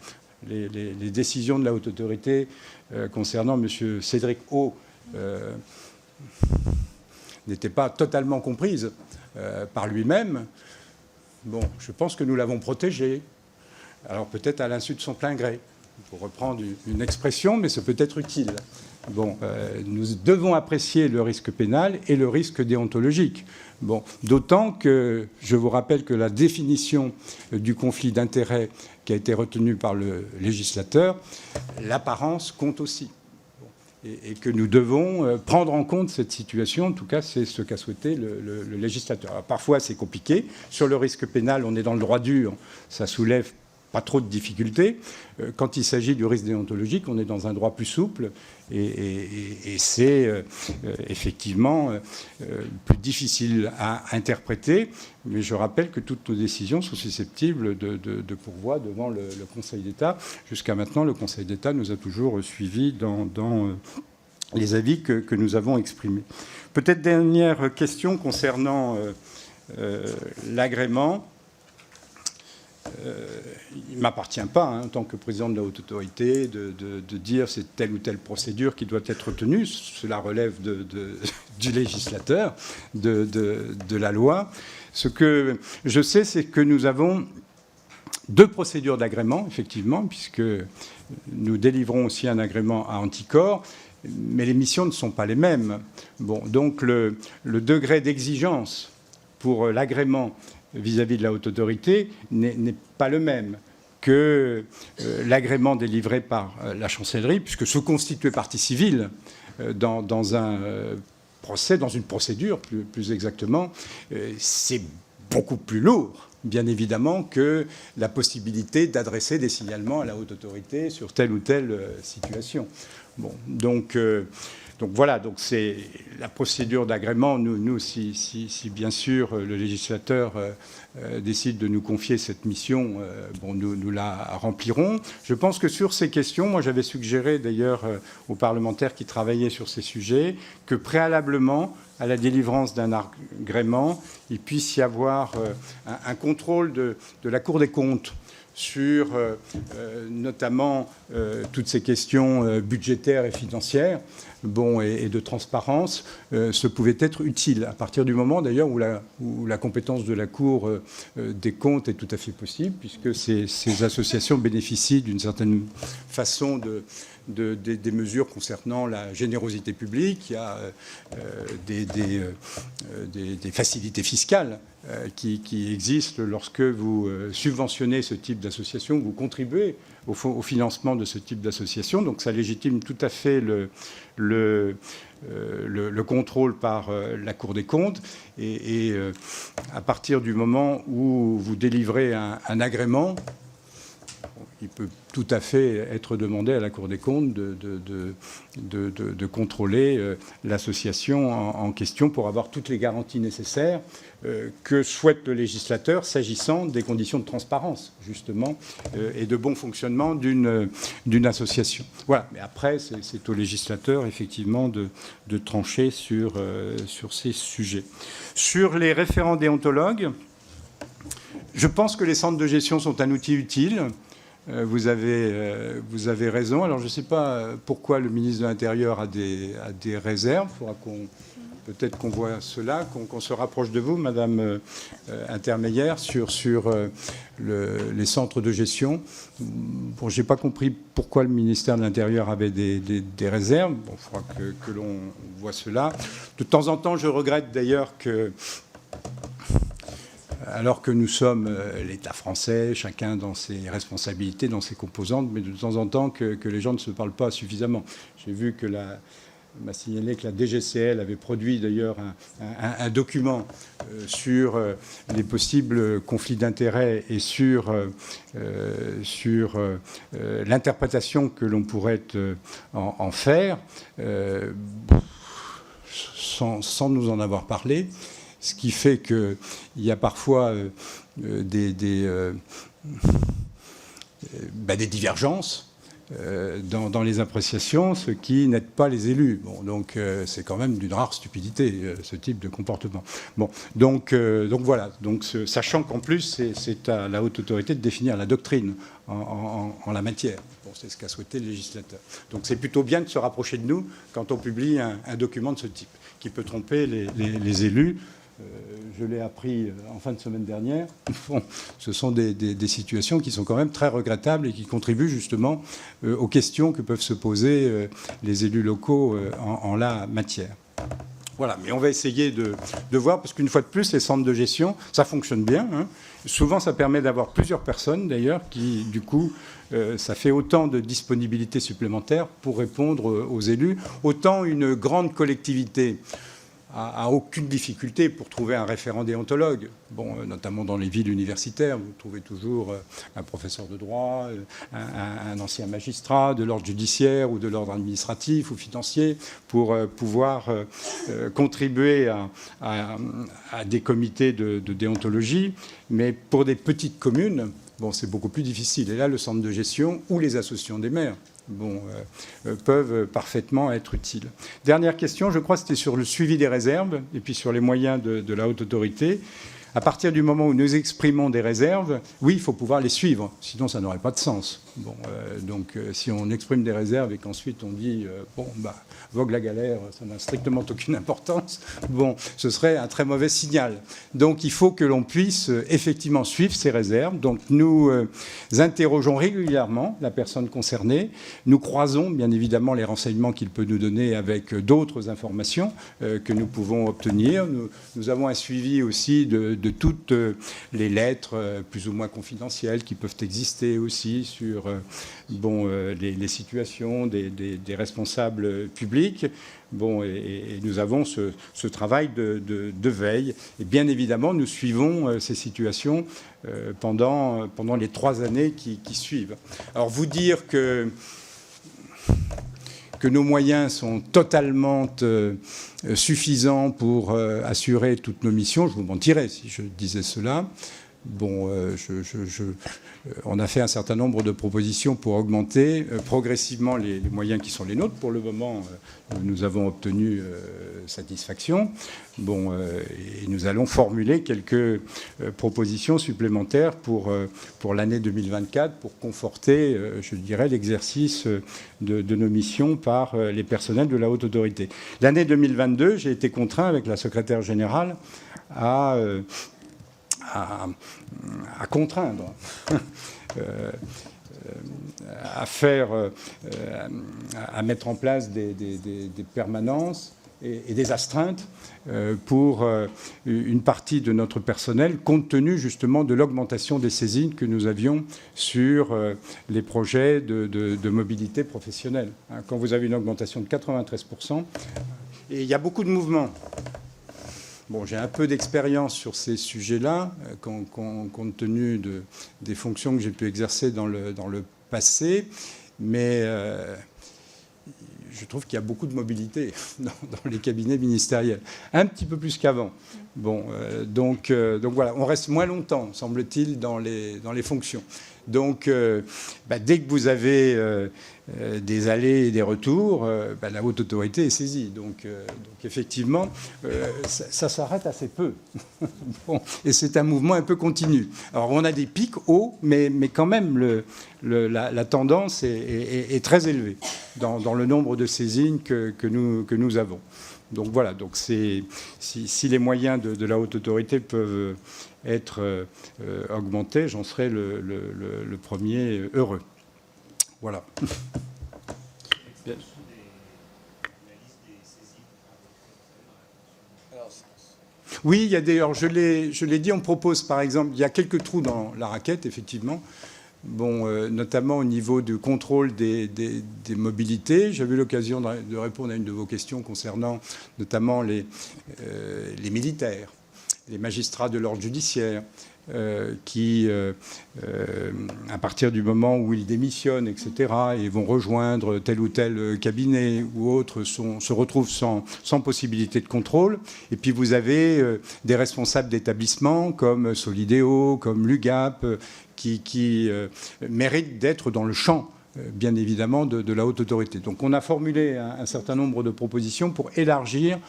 les décisions de la haute autorité concernant M. Cédric O n'étaient pas totalement comprises par lui-même. Bon, je pense que nous l'avons protégé. Alors peut-être à l'insu de son plein gré, pour reprendre une expression, mais c'est peut-être utile. Bon, nous devons apprécier le risque pénal et le risque déontologique. Bon, d'autant que je vous rappelle que la définition du conflit d'intérêts qui a été retenue par le législateur, l'apparence compte aussi. Et que nous devons prendre en compte cette situation. En tout cas, c'est ce qu'a souhaité le législateur. Alors, parfois, c'est compliqué. Sur le risque pénal, on est dans le droit dur. Ça soulève pas trop de difficultés. Quand il s'agit du risque déontologique, on est dans un droit plus souple. Et c'est effectivement plus difficile à interpréter. Mais je rappelle que toutes nos décisions sont susceptibles de pourvoi devant le Conseil d'État. Jusqu'à maintenant, le Conseil d'État nous a toujours suivis dans les avis que nous avons exprimés. Peut-être dernière question concernant l'agrément. Il ne m'appartient pas, en tant que président de la haute autorité, de dire c'est telle ou telle procédure qui doit être retenue. Cela relève du législateur, de la loi. Ce que je sais, c'est que nous avons 2 procédures d'agrément, effectivement, puisque nous délivrons aussi un agrément à Anticor, mais les missions ne sont pas les mêmes. Bon, donc le degré d'exigence pour l'agrément vis-à-vis de la haute autorité n'est pas le même que l'agrément délivré par la chancellerie, puisque se constituer partie civile dans un procès, dans une procédure plus exactement, c'est beaucoup plus lourd, bien évidemment, que la possibilité d'adresser des signalements à la haute autorité sur telle ou telle situation. Bon, donc voilà, donc c'est la procédure d'agrément. Nous si bien sûr le législateur décide de nous confier cette mission, nous la remplirons. Je pense que sur ces questions, moi j'avais suggéré d'ailleurs aux parlementaires qui travaillaient sur ces sujets que préalablement à la délivrance d'un agrément, il puisse y avoir un contrôle de la Cour des comptes sur notamment toutes ces questions budgétaires et financières, et de transparence, ce pouvait être utile, à partir du moment d'ailleurs où la compétence de la Cour des comptes est tout à fait possible, puisque ces associations bénéficient d'une certaine façon des mesures concernant la générosité publique. Il y a des facilités fiscales qui existent lorsque vous subventionnez ce type d'association, vous contribuez au financement de ce type d'association. Donc ça légitime tout à fait le contrôle par la Cour des comptes. Et à partir du moment où vous délivrez un agrément, il peut tout à fait être demandé à la Cour des comptes de contrôler l'association en question pour avoir toutes les garanties nécessaires que souhaite le législateur s'agissant des conditions de transparence, justement, et de bon fonctionnement d'une association. Voilà, mais après, c'est au législateur, effectivement, de trancher sur ces sujets. Sur les référents déontologues, je pense que les centres de gestion sont un outil utile. Vous avez raison. Alors, je ne sais pas pourquoi le ministre de l'Intérieur a des réserves. Il faudra peut-être qu'on voit cela, qu'on se rapproche de vous, Madame Intermédiaire, sur les centres de gestion. Bon, je n'ai pas compris pourquoi le ministère de l'Intérieur avait des réserves. Bon, il faudra que l'on voit cela. De temps en temps, je regrette d'ailleurs que, alors que nous sommes l'État français, chacun dans ses responsabilités, dans ses composantes, mais de temps en temps que les gens ne se parlent pas suffisamment. J'ai vu que m'a signalé que la DGCL avait produit d'ailleurs un document sur les possibles conflits d'intérêts et sur l'interprétation que l'on pourrait en faire, sans nous en avoir parlé, ce qui fait qu'il y a parfois des divergences dans les appréciations, ce qui n'aide pas les élus. Bon, donc c'est quand même d'une rare stupidité, ce type de comportement. Bon, donc voilà. Donc, sachant qu'en plus, c'est à la haute autorité de définir la doctrine en la matière. Bon, c'est ce qu'a souhaité le législateur. Donc c'est plutôt bien de se rapprocher de nous quand on publie un document de ce type, qui peut tromper les élus. Je l'ai appris en fin de semaine dernière. Bon, ce sont des situations qui sont quand même très regrettables et qui contribuent justement aux questions que peuvent se poser les élus locaux en la matière. Voilà, mais on va essayer de voir, parce qu'une fois de plus, les centres de gestion, ça fonctionne bien. Hein. Souvent, ça permet d'avoir plusieurs personnes, d'ailleurs, qui, du coup, ça fait autant de disponibilité supplémentaire pour répondre aux élus. Autant une grande collectivité a aucune difficulté pour trouver un référent déontologue. Bon, notamment dans les villes universitaires, vous trouvez toujours un professeur de droit, un ancien magistrat de l'ordre judiciaire ou de l'ordre administratif ou financier pour pouvoir contribuer à des comités de déontologie. Mais pour des petites communes, bon, c'est beaucoup plus difficile. Et là, le centre de gestion ou les associations des maires peuvent parfaitement être utiles. Dernière question, je crois que c'était sur le suivi des réserves et puis sur les moyens de la haute autorité. À partir du moment où nous exprimons des réserves, oui, il faut pouvoir les suivre, sinon ça n'aurait pas de sens. Bon, donc si on exprime des réserves et qu'ensuite on dit vogue la galère, ça n'a strictement aucune importance, bon, ce serait un très mauvais signal. Donc il faut que l'on puisse effectivement suivre ces réserves. Donc nous interrogeons régulièrement la personne concernée, nous croisons bien évidemment les renseignements qu'il peut nous donner avec d'autres informations que nous pouvons obtenir. Nous avons un suivi aussi de toutes les lettres plus ou moins confidentielles qui peuvent exister aussi sur les situations des responsables publics. Bon, et nous avons ce travail de veille. Et bien évidemment, nous suivons ces situations pendant les 3 années qui suivent. Alors, vous dire que nos moyens sont totalement suffisants pour assurer toutes nos missions, je vous mentirais si je disais cela. Bon, on a fait un certain nombre de propositions pour augmenter progressivement les moyens qui sont les nôtres. Pour le moment, nous avons obtenu satisfaction. Bon, et nous allons formuler quelques propositions supplémentaires pour l'année 2024 pour conforter, je dirais, l'exercice de nos missions par les personnels de la haute autorité. L'année 2022, j'ai été contraint avec la secrétaire générale à contraindre, à mettre en place des permanences et des astreintes pour une partie de notre personnel, compte tenu justement de l'augmentation des saisines que nous avions sur les projets de mobilité professionnelle. Quand vous avez une augmentation de 93%, et il y a beaucoup de mouvements. Bon, j'ai un peu d'expérience sur ces sujets-là, compte tenu des fonctions que j'ai pu exercer dans le passé, mais je trouve qu'il y a beaucoup de mobilité dans les cabinets ministériels, un petit peu plus qu'avant. Bon, donc voilà, on reste moins longtemps, semble-t-il, dans les fonctions. Donc, dès que vous avez des allers et des retours, la haute autorité est saisie. Donc effectivement, ça s'arrête assez peu. Bon, et c'est un mouvement un peu continu. Alors, on a des pics hauts, mais quand même, la tendance est très élevée dans le nombre de saisines que nous avons. Donc voilà, donc si les moyens de la haute autorité peuvent être augmentés, j'en serai le premier heureux. Voilà. Bien. Oui, il y a d'ailleurs, je l'ai dit, on propose par exemple, il y a quelques trous dans la raquette, effectivement. Bon, notamment au niveau du contrôle des mobilités. J'avais eu l'occasion de répondre à une de vos questions concernant notamment les militaires, les magistrats de l'ordre judiciaire, qui, à partir du moment où ils démissionnent, etc., et vont rejoindre tel ou tel cabinet ou autre, se retrouvent sans possibilité de contrôle. Et puis vous avez des responsables d'établissements comme Solideo, comme l'UGAP, qui méritent d'être dans le champ, bien évidemment, de la haute autorité. Donc on a formulé un certain nombre de propositions pour élargir,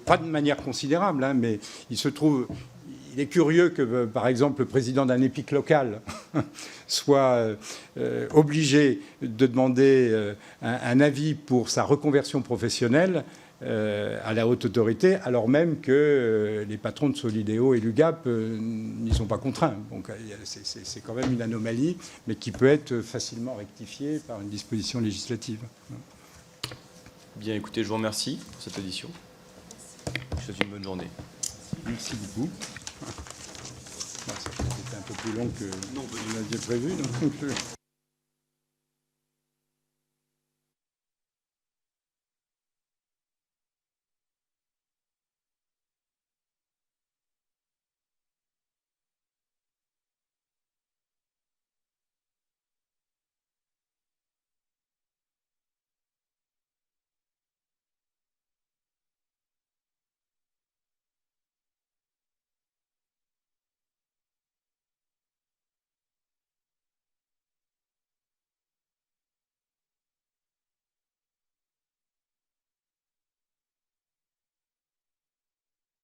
pas de manière considérable, hein, mais il est curieux que, par exemple, le président d'un EPIC local soit obligé de demander un avis pour sa reconversion professionnelle à la haute autorité, alors même que les patrons de Solideo et l'UGAP n'y sont pas contraints. Donc c'est quand même une anomalie, mais qui peut être facilement rectifiée par une disposition législative. Bien, écoutez, je vous remercie pour cette audition. Je vous souhaite une bonne journée. Merci beaucoup. C'était un peu plus long que vous l'aviez prévu. Donc